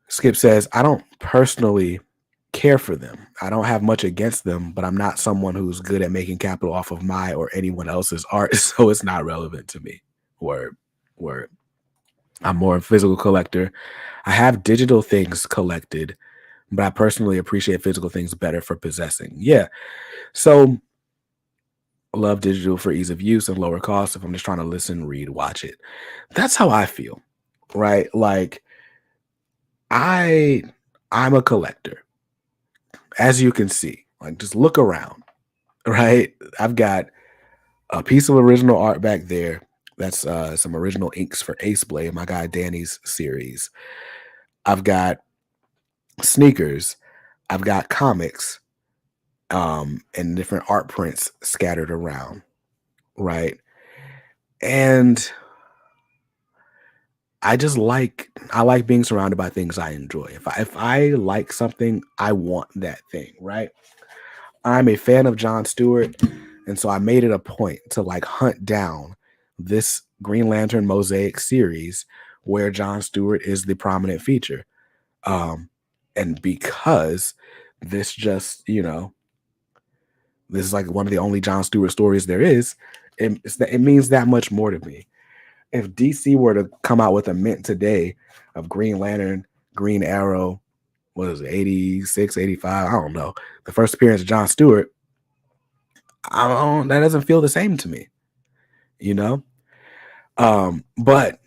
[SPEAKER 1] Skip says, I don't personally care for them. I don't have much against them, but I'm not someone who's good at making capital off of my or anyone else's art, so it's not relevant to me. Word, word. I'm more a physical collector. I have digital things collected, but I personally appreciate physical things better for possessing. Yeah. So I love digital for ease of use and lower cost. If I'm just trying to listen, read, watch it. That's how I feel. Right. Like I I'm a collector, as you can see. Like just look around, right? I've got a piece of original art back there. That's some original inks for Ace Blade, my guy Danny's series. I've got sneakers. I've got comics, and different art prints scattered around, right? And I like being surrounded by things I enjoy. If I like something, I want that thing, right? I'm a fan of John Stewart, and so I made it a point to like hunt down this Green Lantern Mosaic series where John Stewart is the prominent feature. Um, and because this just, this is like one of the only John Stewart stories there is, it means that much more to me. If DC were to come out with a mint today of Green Lantern, Green Arrow, what is it, 86, 85? I don't know. The first appearance of John Stewart, that doesn't feel the same to me, you know? But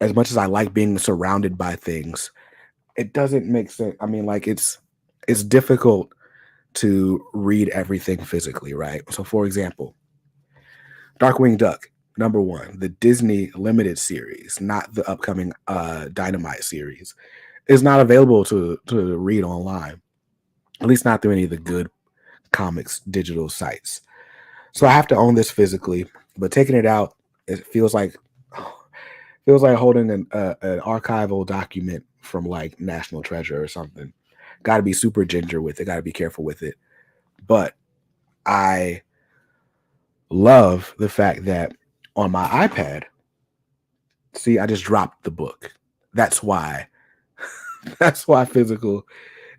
[SPEAKER 1] as much as I like being surrounded by things, it doesn't make sense. I mean, like it's difficult to read everything physically, right? So for example, Darkwing Duck, number one, the Disney limited series, not the upcoming Dynamite series, is not available to read online, at least not through any of the good comics digital sites. So I have to own this physically, but taking it out, it feels like holding an archival document from like National Treasure or something. Got to be super ginger with it. Got to be careful with it. But I love the fact that on my iPad, see, I just dropped the book. That's why. That's why physical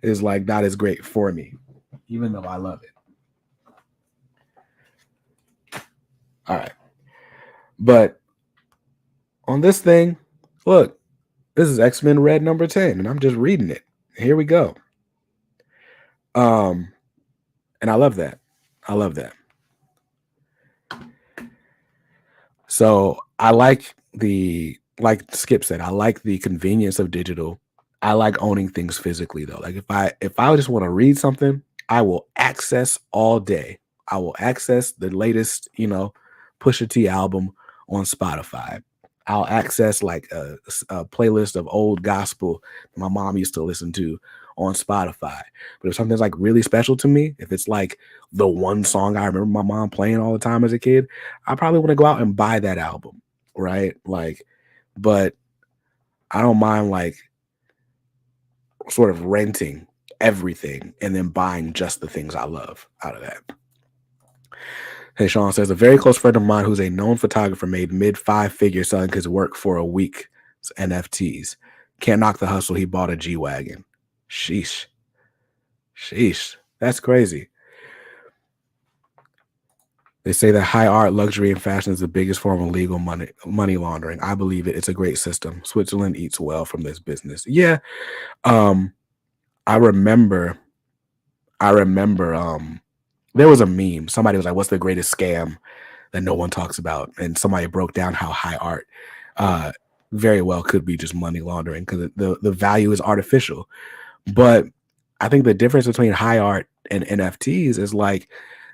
[SPEAKER 1] is like not as great for me, even though I love it. All right. But on this thing, look, this is X-Men Red number 10, and I'm just reading it. Here we go. Um, and I love that. I love that. So I like Skip said, I like the convenience of digital. I like owning things physically though. Like if I just want to read something, I will access all day. I will access the latest, Pusha T album on Spotify. I'll access like a playlist of old gospel my mom used to listen to on Spotify. But if something's like really special to me, if it's like the one song I remember my mom playing all the time as a kid, I probably want to go out and buy that album, right? Like, but I don't mind like sort of renting everything and then buying just the things I love out of that. Hey, Sean says a very close friend of mine who's a known photographer made mid five figures selling his work for a week's NFTs. Can't knock the hustle. He bought a G wagon. Sheesh, sheesh, that's crazy. They say that high art, luxury, and fashion is the biggest form of legal money laundering. I believe it. It's a great system. Switzerland eats well from this business. Yeah. Um, I remember. I remember. There was a meme. Somebody was like, "What's the greatest scam that no one talks about?" And somebody broke down how high art, uh, very well could be just money laundering because the value is artificial. But I think the difference between high art and NFTs is like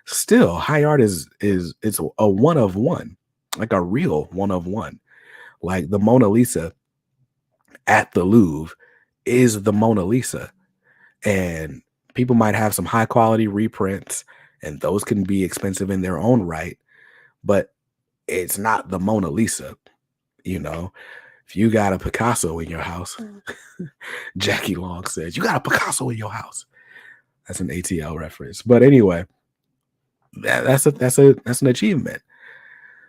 [SPEAKER 1] still high art is it's a one of one, like a real one of one. Like the Mona Lisa at the Louvre is the Mona Lisa. And people might have some high quality reprints, and those can be expensive in their own right, but it's not the Mona Lisa, you know. If you got a Picasso in your house, Jackie Long says, you got a Picasso in your house. That's an ATL reference. But anyway, that's an achievement.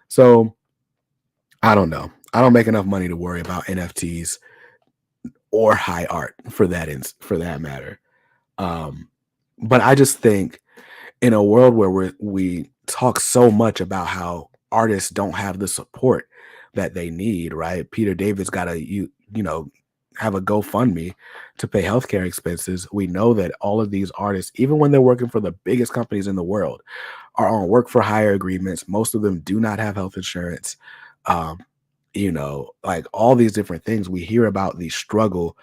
[SPEAKER 1] So I don't know. I don't make enough money to worry about NFTs or high art for that matter. Um, but I just think in a world where we talk so much about how artists don't have the support that they need, right? Peter David's got to you know have a GoFundMe to pay healthcare expenses. We know that all of these artists, even when they're working for the biggest companies in the world, are on work for hire agreements. Most of them do not have health insurance. Um, like all these different things, we hear about the struggle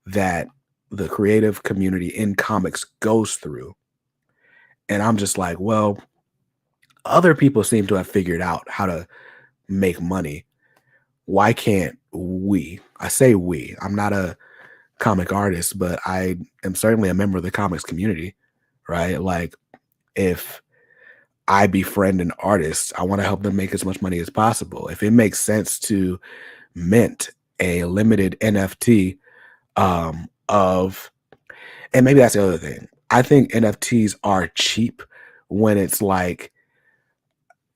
[SPEAKER 1] that the creative community in comics goes through. And I'm just like, well, other people seem to have figured out how to make money. Why can't we? I say we. I'm not a comic artist, but I am certainly a member of the comics community, right? Like, if I befriend an artist, I want to help them make as much money as possible. If it makes sense to mint a limited NFT of, and maybe that's the other thing. I think NFTs are cheap when it's like,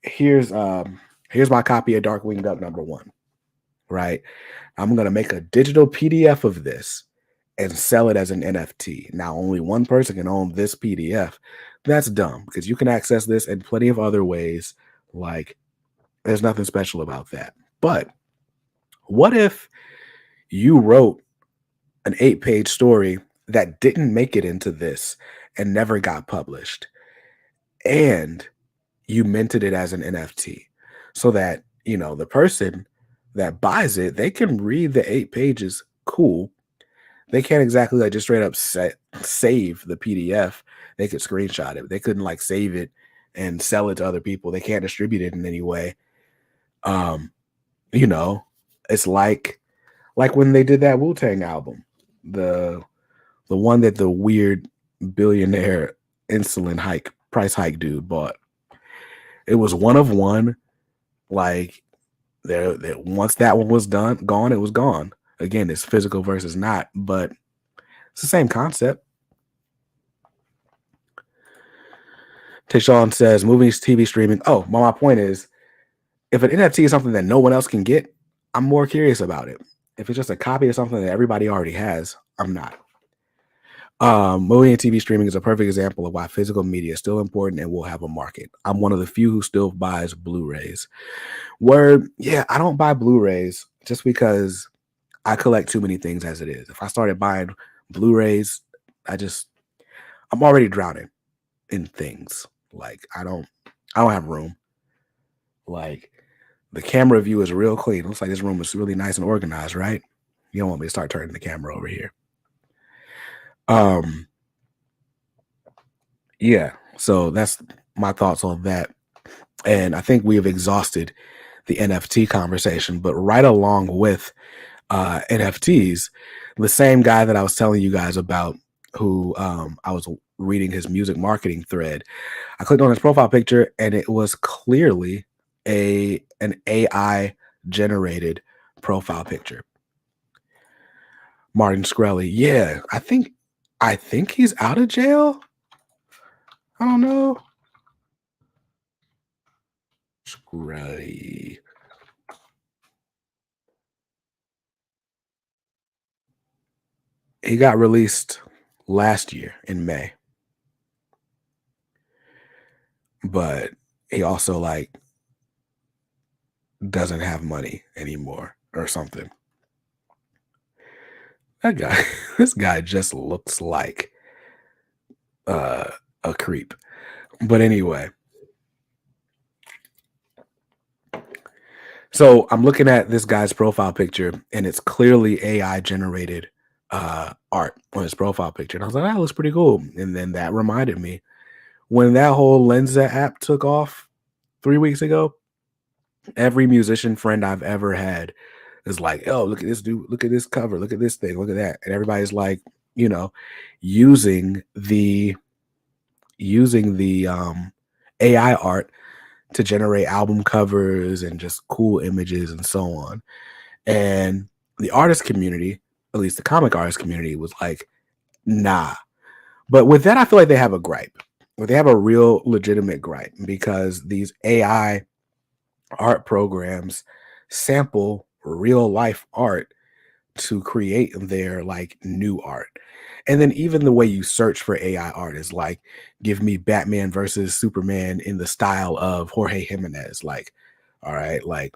[SPEAKER 1] here's my copy of Darkwing Duck #1, right? I'm gonna make a digital PDF of this and sell it as an NFT. Now only one person can own this PDF. That's dumb because you can access this in plenty of other ways. Like, there's nothing special about that. But what if you wrote an 8-page story that didn't make it into this and never got published, and you minted it as an NFT so that, the person that buys it, they can read the 8 pages. Cool. They can't exactly like just straight up save the PDF. They could screenshot it. They couldn't like save it and sell it to other people. They can't distribute it in any way. Um, you know, it's like when they did that Wu-Tang album, the one that the weird billionaire insulin price hike dude bought. It was one of one. Like, there once that one was gone, it was gone. Again, it's physical versus not, but it's the same concept. Tayshawn says movies, TV streaming. Oh, well, my point is, if an NFT is something that no one else can get, I'm more curious about it. If it's just a copy of something that everybody already has, I'm not. Movie and TV streaming is a perfect example of why physical media is still important and will have a market. I'm one of the few who still buys Blu-rays. Yeah, I don't buy Blu-rays just because I collect too many things as it is. If I started buying Blu-rays, I'm already drowning in things. Like, I don't have room. Like, the camera view is real clean. It looks like this room is really nice and organized, right? You don't want me to start turning the camera over here. Yeah, so that's my thoughts on that. And I think we have exhausted the NFT conversation, but right along with NFTs, the same guy that I was telling you guys about, who I was reading his music marketing thread, I clicked on his profile picture and it was clearly an AI generated profile picture. Martin Shkreli. Yeah, I think he's out of jail. I don't know. Shkreli. He got released last year in May, but he also like doesn't have money anymore or something. That guy, this guy just looks like uh, a creep. But anyway, so I'm looking at this guy's profile picture, and it's clearly AI generated art on his profile picture, and I was like, that looks pretty cool. And then that reminded me when that whole Lensa app took off 3 weeks ago. Every musician friend I've ever had is like, "Oh, look at this dude, look at this cover, look at this thing, look at that." And everybody's like, you know, using the using the AI art to generate album covers and just cool images and so on. And the artist community, at least the comic artist community, was like, "Nah." But with that, I feel like they have a gripe. But they have a real legitimate gripe because these AI art programs sample real life art to create their like new art. And then even the way you search for AI art is like, give me Batman versus Superman in the style of Jorge Jimenez. Like, all right, like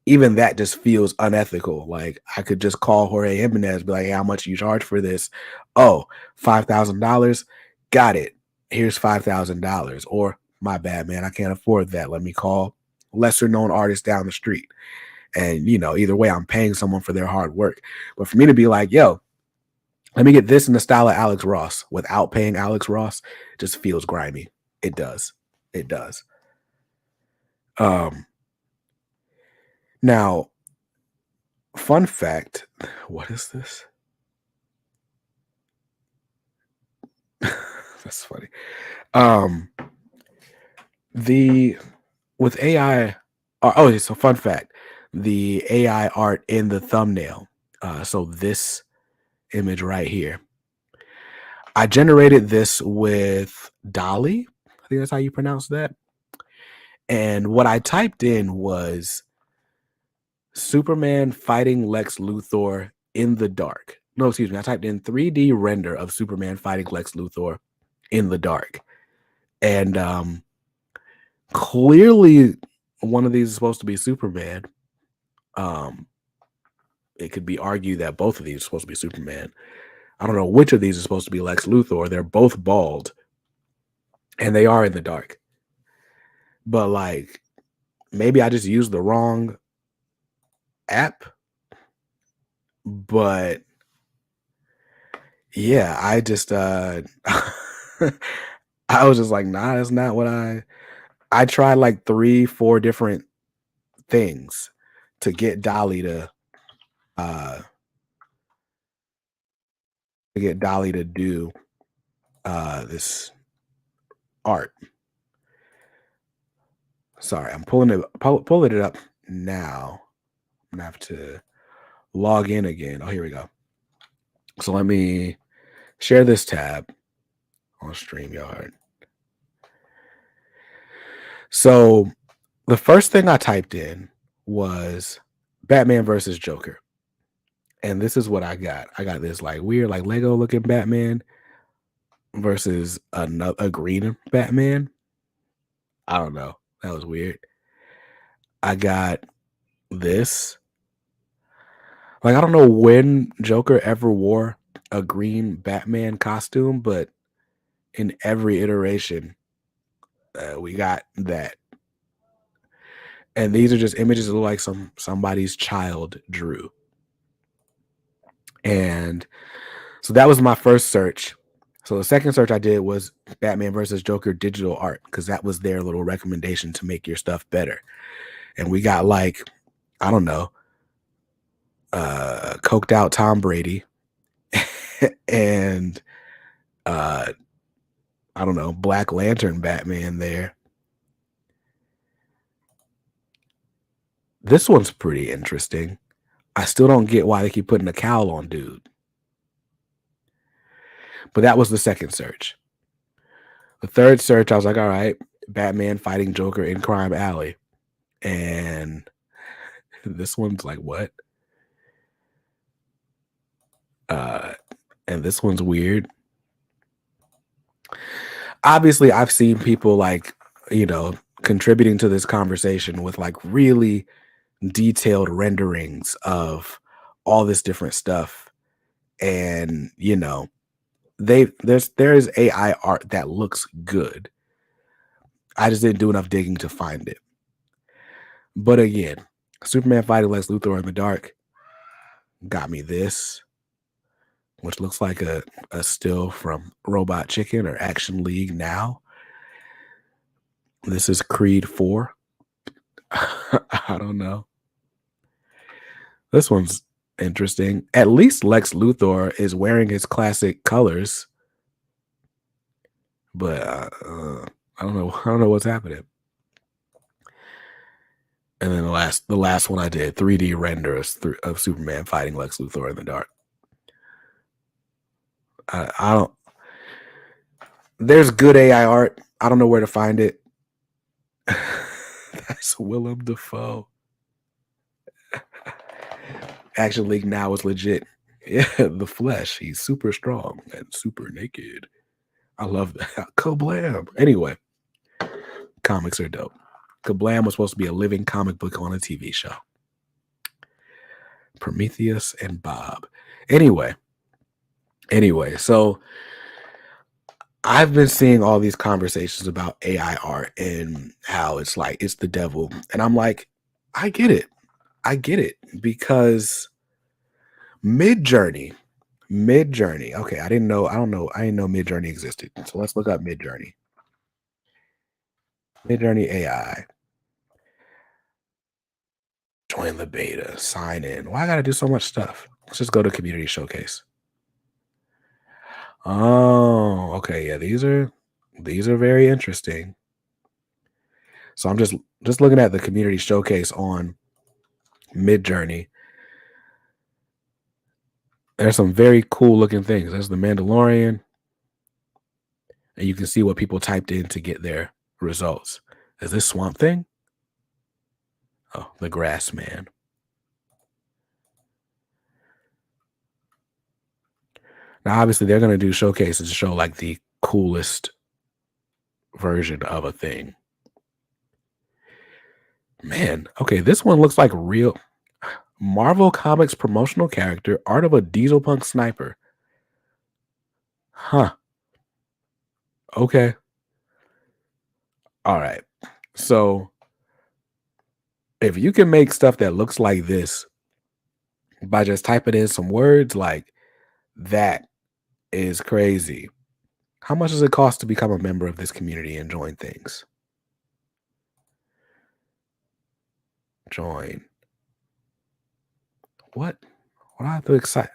[SPEAKER 1] even that just feels unethical. Like I could just call Jorge Jimenez, be like, hey, how much you charge for this? Oh, $5,000. Got it. Here's $5,000. Or my bad, man, I can't afford that. Let me call lesser known artists down the street. And either way, I'm paying someone for their hard work. But for me to be like, yo, let me get this in the style of Alex Ross without paying Alex Ross just feels grimy. It does. It does. Um, now, fun fact, what is this? That's funny. Um, the with AI, so fun fact, the AI art in the thumbnail. So this image right here, I generated this with Dolly. I think that's how you pronounce that. And what I typed in was Superman fighting Lex Luthor in the dark. No, excuse me. I typed in 3D render of Superman fighting Lex Luthor in the dark. And clearly one of these is supposed to be Superman. Um, it could be argued that both of these are supposed to be Superman. I don't know which of these is supposed to be Lex Luthor. They're both bald and they are in the dark. But like maybe I just used the wrong app. But yeah, I just I was just like, nah, that's not what I tried like 3, 4 different things to get Dolly uh to do this art. Sorry, I'm pulling it up now. I'm gonna have to log in again. Oh, here we go. So let me share this tab on StreamYard. So the first thing I typed in was Batman versus Joker. And this is what I got. I got this like weird, like Lego looking Batman versus a green Batman. I don't know. That was weird. I got this. Like I don't know when Joker ever wore a green Batman costume, but in every iteration, we got that. And these are just images that look like somebody's child drew. And so that was my first search. So the second search I did was Batman versus Joker digital art because that was their little recommendation to make your stuff better. And we got like, I don't know, coked out Tom Brady and uh I don't know, Black Lantern Batman there. This one's pretty interesting. I still don't get why they keep putting a cowl on dude. But that was the second search. The third search, I was like, all right, Batman fighting Joker in Crime Alley. And this one's like, what? And this one's weird. Obviously, I've seen people like, contributing to this conversation with like really detailed renderings of all this different stuff. And, there is AI art that looks good. I just didn't do enough digging to find it. But again, Superman fighting Lex Luthor in the dark got me this, which looks like a still from Robot Chicken or Action League Now. This is Creed 4. I don't know. This one's interesting. At least Lex Luthor is wearing his classic colors, but I don't know. I don't know what's happening. And then the last one I did 3D render of Superman fighting Lex Luthor in the dark. I don't. There's good AI art. I don't know where to find it. That's Willem Dafoe. Action League Now is legit. Yeah, the Flesh. He's super strong and super naked. I love that. Kablam. Anyway, comics are dope. Kablam was supposed to be a living comic book on a TV show. Prometheus and Bob. Anyway, so I've been seeing all these conversations about AI art and how it's like it's the devil. And I'm like, I get it. Because Midjourney. Okay, I didn't know Midjourney existed. So let's look up Midjourney. Midjourney AI. Join the beta. Sign in. Why I gotta do so much stuff? Let's just go to Community Showcase. Oh, okay. Yeah, these are very interesting. So I'm just looking at the Community Showcase on Midjourney. There's some very cool looking things. There's the Mandalorian. And you can see what people typed in to get their results. Is this Swamp Thing? Oh, the Grass Man. Now, obviously, they're going to do showcases to show like the coolest version of a thing. Man, okay, this one looks like real Marvel Comics promotional character, art of a diesel punk sniper. Huh. Okay. All right. So if you can make stuff that looks like this by just typing in some words, like that is crazy. How much does it cost to become a member of this community and join things? Join. What? What do I have to excite?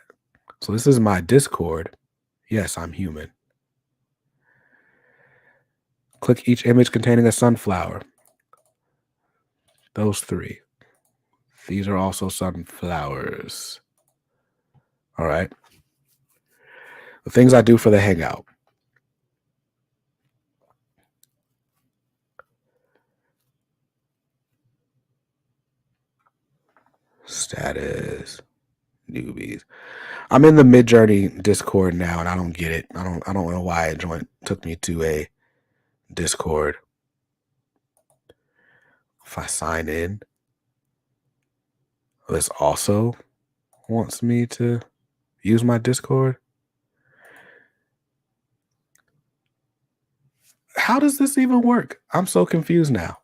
[SPEAKER 1] So this is my Discord. Yes, I'm human. Click each image containing a sunflower. Those three. These are also sunflowers. All right. The things I do for the Hangout. Status. Newbies. I'm in the Midjourney Discord now, and I don't get it. I don't know why it took me to a Discord. If I sign in, this also wants me to use my Discord. How does this even work? I'm so confused now.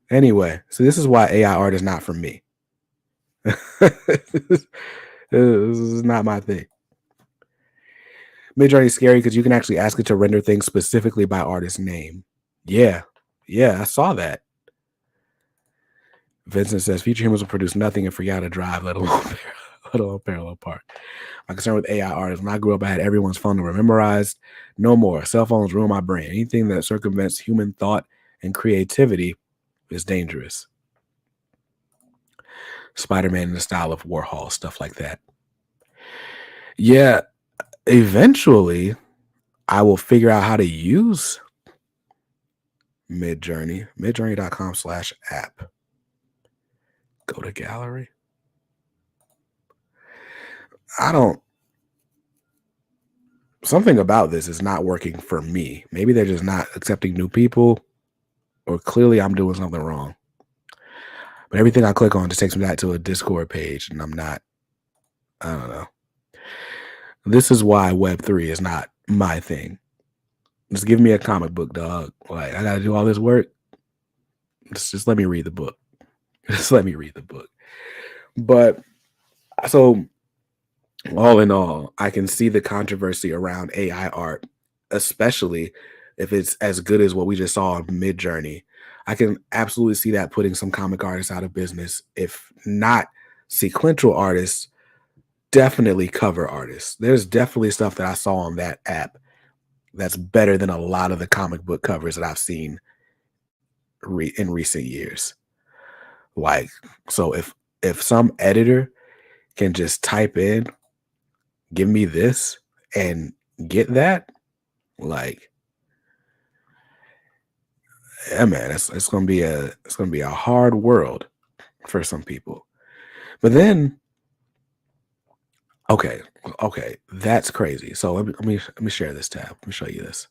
[SPEAKER 1] Anyway, so this is why AI art is not for me. This is not my thing. Midjourney is scary because you can actually ask it to render things specifically by artist name. Yeah, I saw that. Vincent says future humans will produce nothing and forget how to drive, let alone parallel park. My concern with AI art is when I grew up, I had everyone's phone number memorized. No more. Cell phones ruin my brain. Anything that circumvents human thought and creativity is dangerous. Spider-Man in the style of Warhol, stuff like that. Yeah, eventually, I will figure out how to use Midjourney, midjourney.com/app. Go to gallery. I don't, something about this is not working for me. Maybe they're just not accepting new people, or clearly I'm doing something wrong. But everything I click on just takes me back to a Discord page, and I don't know. This is why Web3 is not my thing. Just give me a comic book, dog. Like, I got to do all this work. Just let me read the book. Just let me read the book. But so, all in all, I can see the controversy around AI art, especially if it's as good as what we just saw on Midjourney. I can absolutely see that putting some comic artists out of business, if not sequential artists, definitely cover artists. There's definitely stuff that I saw on that app that's better than a lot of the comic book covers that I've seen in recent years. Like, so if some editor can just type in, give me this and get that, like, yeah, man, it's gonna be a hard world for some people. But then, okay, okay, that's crazy. So let me share this tab. Let me show you this.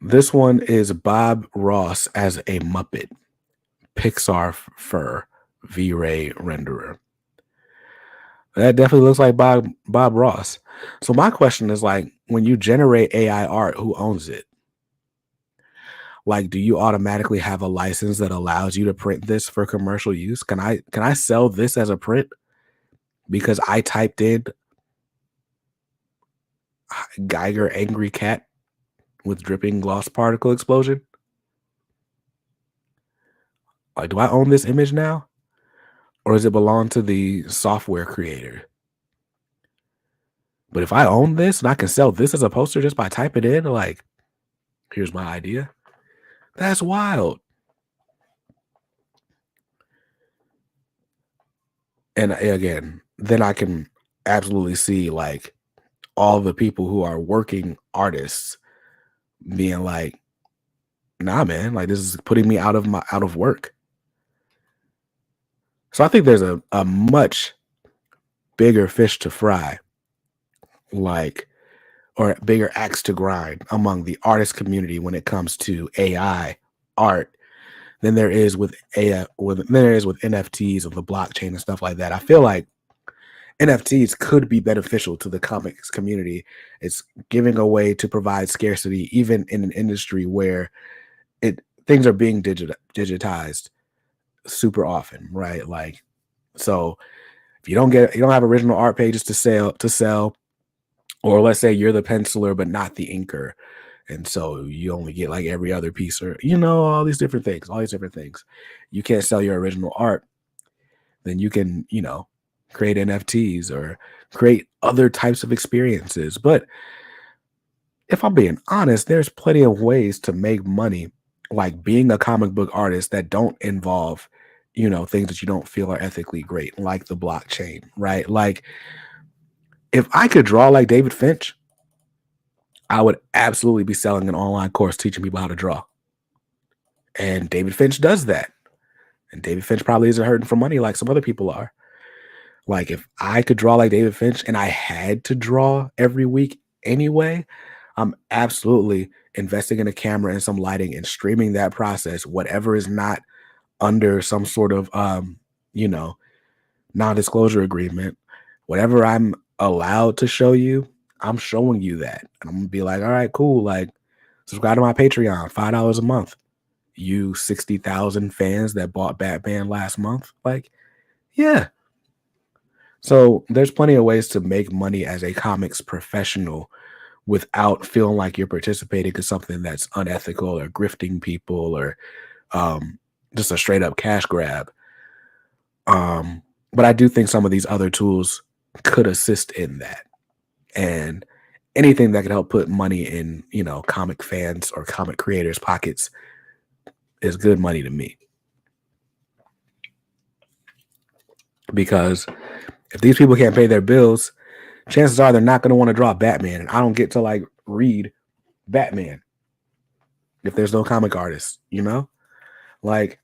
[SPEAKER 1] This one is Bob Ross as a Muppet, Pixar fur V-Ray renderer. That definitely looks like Bob Ross. So my question is, like, when you generate AI art, who owns it? Like, do you automatically have a license that allows you to print this for commercial use? Can I sell this as a print because I typed in Geiger angry cat with dripping gloss particle explosion? Like, do I own this image now? Or does it belong to the software creator? But if I own this and I can sell this as a poster just by typing in, like, here's my idea, that's wild. And again, then I can absolutely see, like, all the people who are working artists being like, nah, man, like, this is putting me out of work. So I think there's a much bigger fish to fry, like, or bigger axe to grind among the artist community when it comes to AI art than there is with AI, than there is with NFTs of the blockchain and stuff like that. I feel like NFTs could be beneficial to the comics community. It's giving a way to provide scarcity, even in an industry where things are being digitized super often, right? Like, so if you don't have original art pages to sell, or let's say you're the penciler but not the inker, and so you only get like every other piece, or all these different things, you can't sell your original art. Then you can create NFTs or create other types of experiences. But if I'm being honest, there's plenty of ways to make money, like being a comic book artist, that don't involve things that you don't feel are ethically great, like the blockchain, right? Like, if I could draw like David Finch, I would absolutely be selling an online course teaching people how to draw. And David Finch does that. And David Finch probably isn't hurting for money like some other people are. Like, if I could draw like David Finch and I had to draw every week anyway, I'm absolutely investing in a camera and some lighting and streaming that process, whatever is not under some sort of you know, non-disclosure agreement. Whatever I'm allowed to show you, I'm showing you that. And I'm gonna be like, all right, cool. Like, subscribe to my Patreon, $5 a month. You 60,000 fans that bought Batman last month. Like, yeah. So there's plenty of ways to make money as a comics professional without feeling like you're participating in something that's unethical or grifting people, or just a straight up cash grab. But I do think some of these other tools could assist in that. And anything that could help put money in, comic fans or comic creators' pockets is good money to me. Because if these people can't pay their bills, chances are they're not going to want to draw Batman, and I don't get to like read Batman if there's no comic artist, you know? Like,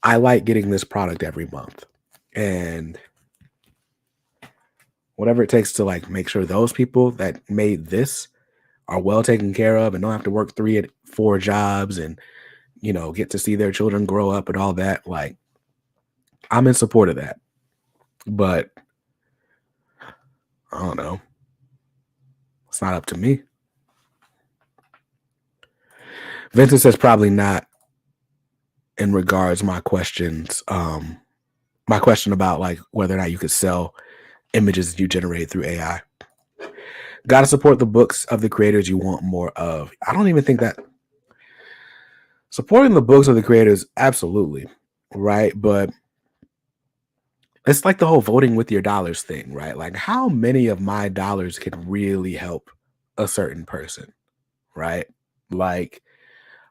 [SPEAKER 1] I like getting this product every month. And whatever it takes to like make sure those people that made this are well taken care of and don't have to work 3 and 4 jobs and, get to see their children grow up and all that, like, I'm in support of that. But I don't know. It's not up to me. Vincent says probably not in regards my questions. My question about like whether or not you could sell images you generate through AI. Got to support the books of the creators you want more of. I don't even think that supporting the books of the creators, absolutely, right? But it's like the whole voting with your dollars thing, right? Like, how many of my dollars could really help a certain person, right? Like,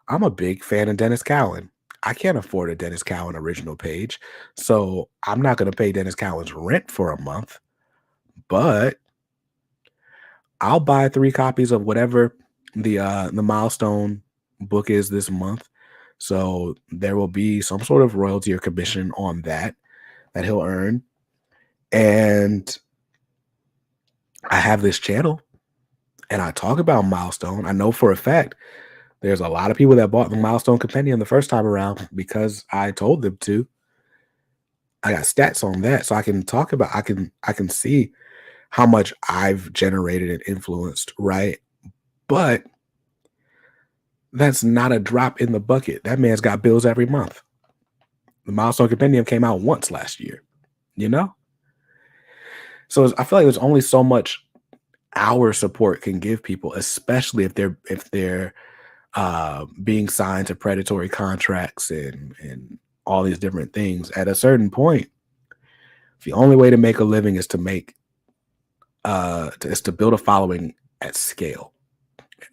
[SPEAKER 1] I'm a big fan of Dennis Cowan. I can't afford a Dennis Cowan original page, so I'm not going to pay Dennis Cowan's rent for a month, but I'll buy 3 copies of whatever the Milestone book is this month. So there will be some sort of royalty or commission on that he'll earn. And I have this channel and I talk about Milestone. I know for a fact there's a lot of people that bought the Milestone Compendium the first time around because I told them to. I got stats on that, so I can talk about I can see how much I've generated and influenced, right? But that's not a drop in the bucket. That man's got bills every month. The Milestone Compendium came out once last year, you know? So I feel like there's only so much our support can give people, especially if they're being signed to predatory contracts and all these different things. At a certain point, the only way to make a living is to make is to build a following at scale,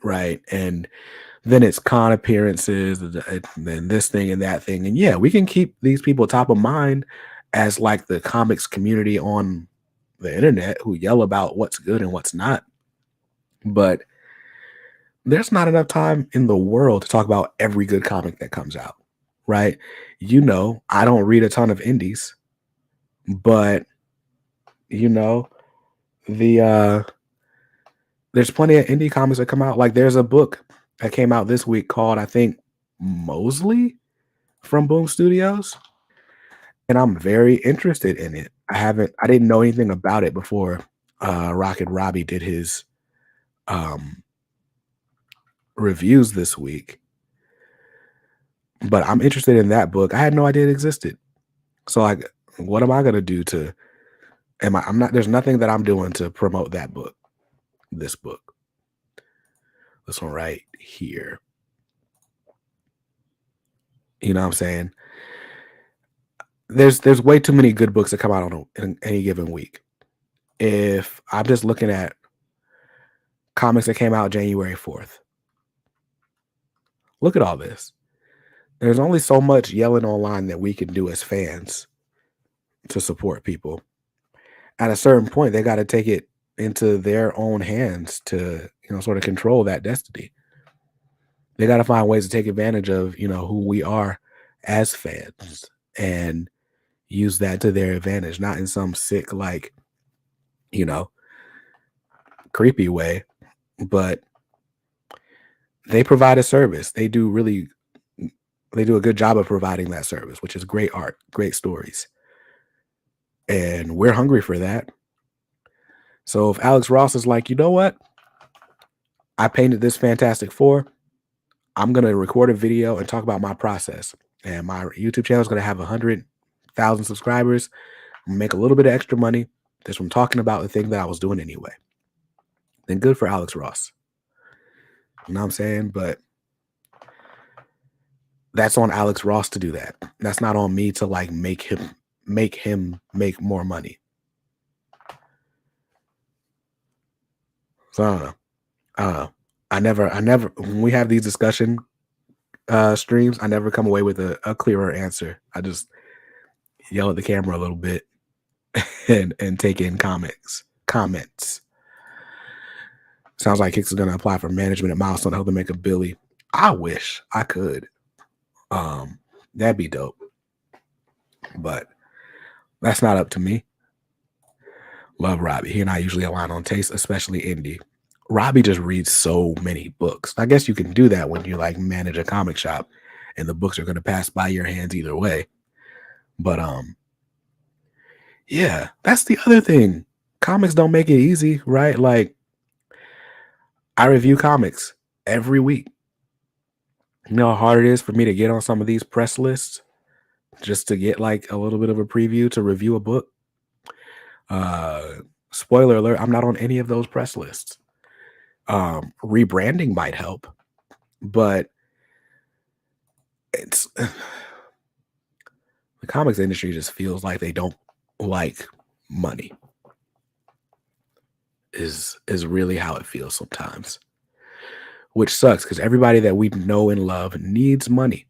[SPEAKER 1] right? And then it's con appearances, and then this thing and that thing. And yeah, we can keep these people top of mind as like the comics community on the internet who yell about what's good and what's not. But there's not enough time in the world to talk about every good comic that comes out, right? I don't read a ton of indies, but you know, the there's plenty of indie comics that come out. Like there's a book that came out this week called I think Mosley from Boom Studios, and I'm very interested in it. I didn't know anything about it before Rocket Robbie did his um reviews this week, but I'm interested in that book. I had no idea it existed. So like what am I gonna do to am I I'm not there's nothing that I'm doing to promote that book, this book. This one right here. You know what I'm saying? There's way too many good books that come out in any given week. If I'm just looking at comics that came out January 4th, look at all this. There's only so much yelling online that we can do as fans to support people. At a certain point, they got to take it into their own hands to, sort of control that destiny. They got to find ways to take advantage of, who we are as fans and use that to their advantage, not in some sick, like, you know, creepy way, but they provide a service. They do a good job of providing that service, which is great art, great stories. And we're hungry for that. So if Alex Ross is like, you know what? I painted this Fantastic Four. I'm going to record a video and talk about my process. And my YouTube channel is going to have 100,000 subscribers. I'm gonna make a little bit of extra money just from talking about the thing that I was doing anyway. Then good for Alex Ross. You know what I'm saying? But that's on Alex Ross to do that. That's not on me to like make him make more money. So I don't know. I don't know. I never when we have these discussion streams, I never come away with a clearer answer. I just yell at the camera a little bit and take in Comments. Sounds like Hicks is going to apply for management at Milestone to help them make a Billy. I wish I could. That'd be dope. But that's not up to me. Love Robbie. He and I usually align on taste, especially indie. Robbie just reads so many books. I guess you can do that when you like manage a comic shop and the books are going to pass by your hands either way. But yeah, that's the other thing. Comics don't make it easy, right? Like I review comics every week. You know how hard it is for me to get on some of these press lists just to get like a little bit of a preview to review a book. Spoiler alert, I'm not on any of those press lists. Rebranding might help, but it's the comics industry just feels like they don't like money is really how it feels sometimes, which sucks because everybody that we know and love needs money.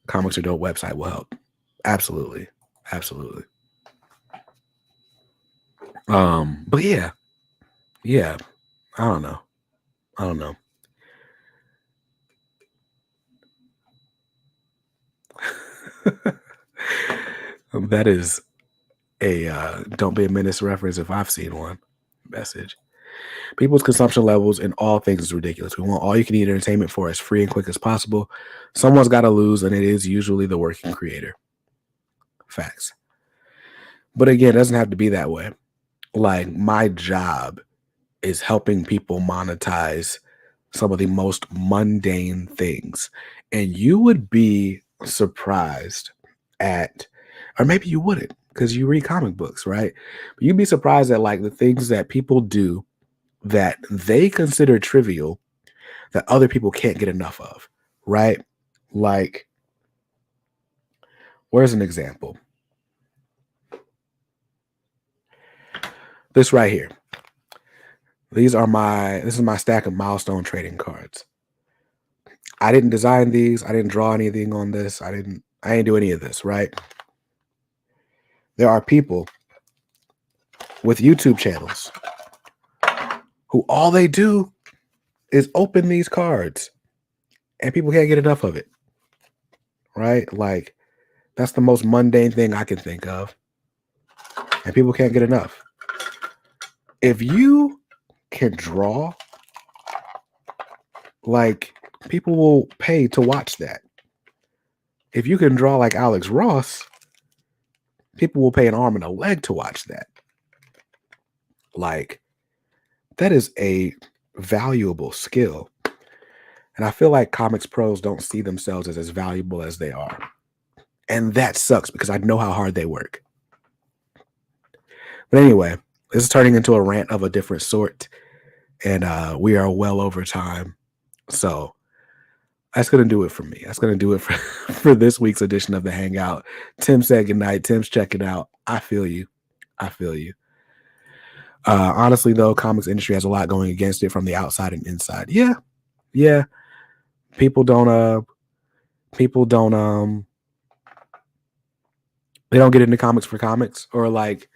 [SPEAKER 1] Comics or Dope website will help. Absolutely. But yeah, I don't know. That is a Don't Be a Menace reference if I've seen one. Message. People's consumption levels in all things is ridiculous. We want all you can eat entertainment for as free and quick as possible. Someone's got to lose, and it is usually the working creator. Facts. But again, it doesn't have to be that way. Like my job is helping people monetize some of the most mundane things. And you would be surprised at, or maybe you wouldn't because you read comic books, right? But you'd be surprised at like the things that people do that they consider trivial that other people can't get enough of, right? Like, where's an example? This right here. This is my stack of Milestone trading cards. I didn't design these. I didn't draw anything on this. I didn't do any of this, right? There are people with YouTube channels who all they do is open these cards and people can't get enough of it, right? Like that's the most mundane thing I can think of and people can't get enough. If you can draw, like people will pay to watch that. If you can draw like Alex Ross, people will pay an arm and a leg to watch that. Like that is a valuable skill. And I feel like comics pros don't see themselves as valuable as they are. And that sucks because I know how hard they work. But anyway, this is turning into a rant of a different sort. And we are well over time. So that's going to do it for me. That's going to do it for this week's edition of The Hangout. Tim said goodnight. Tim's checking out. I feel you. Honestly, though, comics industry has a lot going against it from the outside and inside. Yeah. People don't they don't get into comics for comics, or like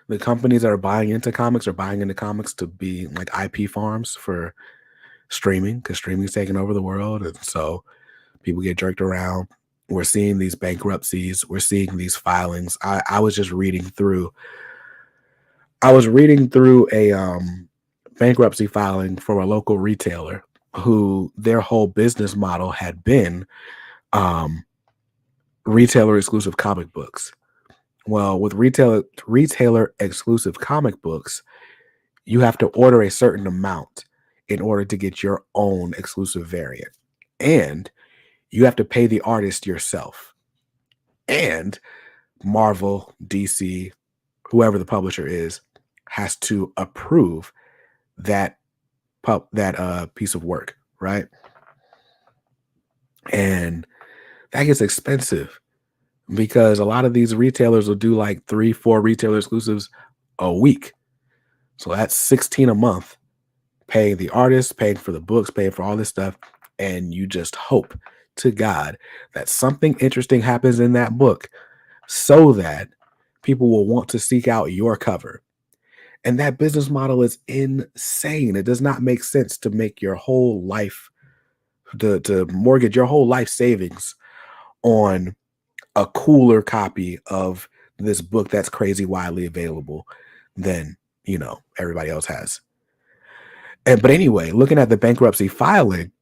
[SPEAKER 1] the companies that are buying into comics are buying into comics to be like IP farms for streaming because streaming is taking over the world. And so people get jerked around. We're seeing these bankruptcies. We're seeing these filings. I was just reading through. I was reading through a bankruptcy filing for a local retailer who their whole business model had been retailer exclusive comic books. Well, with retailer exclusive comic books, you have to order a certain amount in order to get your own exclusive variant. And you have to pay the artist yourself. And Marvel, DC, whoever the publisher is, has to approve that piece of work, right? And that gets expensive because a lot of these retailers will do like 3-4 retailer exclusives a week. So that's 16 a month, paying the artist, paying for the books, paying for all this stuff. And you just hope to God that something interesting happens in that book so that people will want to seek out your cover. And that business model is insane. It does not make sense to make your whole life, to mortgage your whole life savings on a cooler copy of this book that's crazy widely available than, everybody else has. And but anyway, looking at the bankruptcy filing,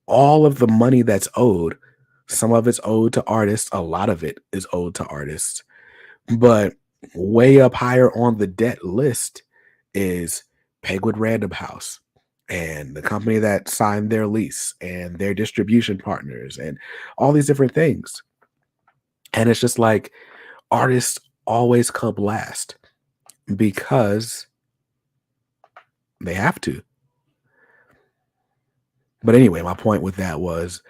[SPEAKER 1] all of the money that's owed, some of it's owed to artists, a lot of it is owed to artists. But way up higher on the debt list is Penguin Random House and the company that signed their lease and their distribution partners and all these different things. And it's just like artists always come last because they have to. But anyway, my point with that was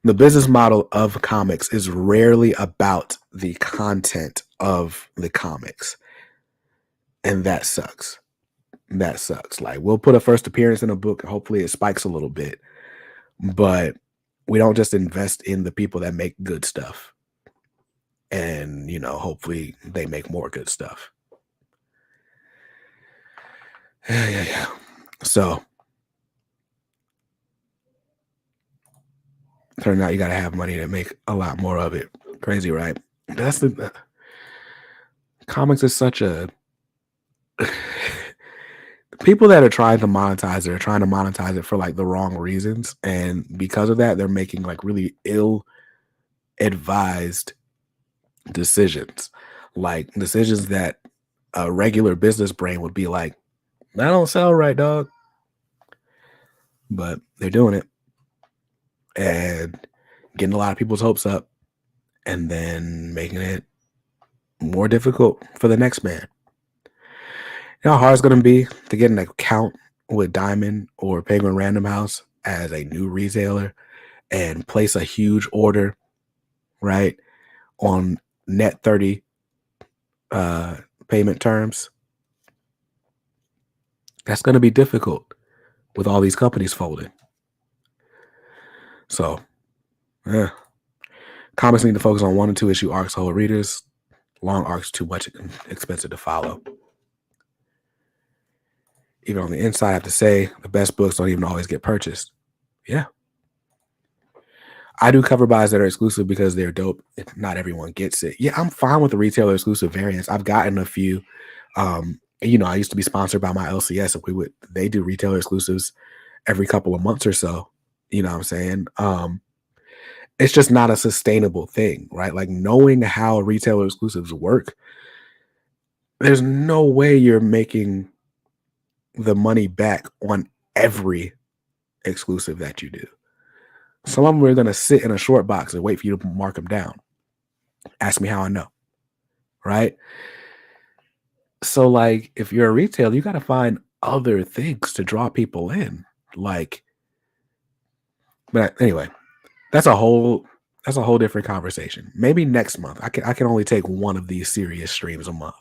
[SPEAKER 1] the business model of comics is rarely about the content of the comics. And that sucks. That sucks. Like, we'll put a first appearance in a book. Hopefully it spikes a little bit. But we don't just invest in the people that make good stuff. And, hopefully they make more good stuff. Yeah. So, turns out you got to have money to make a lot more of it. Crazy, right? That's the comics is such a people that are trying to monetize it are trying to monetize it for like the wrong reasons, and because of that they're making like really ill advised decisions, like decisions that a regular business brain would be like, that don't sell right, dog. But they're doing it and getting a lot of people's hopes up and then making it more difficult for the next man. You know how hard it's going to be to get an account with Diamond or Penguin Random House as a new retailer and place a huge order, right, on net 30 payment terms? That's going to be difficult with all these companies folding. So, comics need to focus on 1 and 2 issue arcs to hold readers. Long arcs too much expensive to follow. Even on the inside, I have to say, the best books don't even always get purchased. Yeah. I do cover buys that are exclusive because they're dope. Not everyone gets it. Yeah, I'm fine with the retailer exclusive variants. I've gotten a few. I used to be sponsored by my LCS, and they do retailer exclusives every couple of months or so. You know what I'm saying? It's just not a sustainable thing, right? Like, knowing how retailer exclusives work, there's no way you're making the money back on every exclusive that you do. Some of them are going to sit in a short box and wait for you to mark them down. Ask me how I know, right? So, like, if you're a retailer, you got to find other things to draw people in. Like, but anyway, that's a whole different conversation. Maybe next month. I can only take one of these serious streams a month.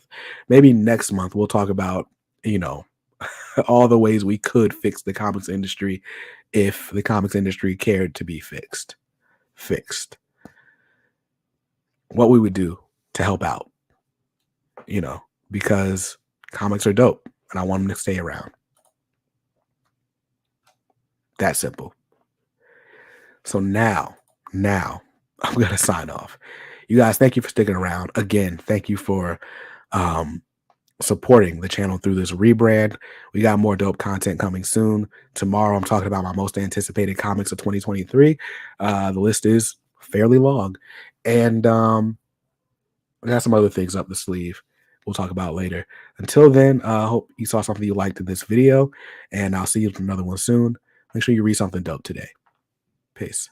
[SPEAKER 1] Maybe next month we'll talk about, all the ways we could fix the comics industry if the comics industry cared to be fixed. What we would do to help out, because comics are dope and I want them to stay around. That simple. So now I'm going to sign off. You guys, thank you for sticking around. Again, thank you for supporting the channel through this rebrand. We got more dope content coming soon. Tomorrow, I'm talking about my most anticipated comics of 2023. The list is fairly long. And we got some other things up the sleeve we'll talk about later. Until then, I hope you saw something you liked in this video, and I'll see you in another one soon. Make sure you read something dope today. Peace.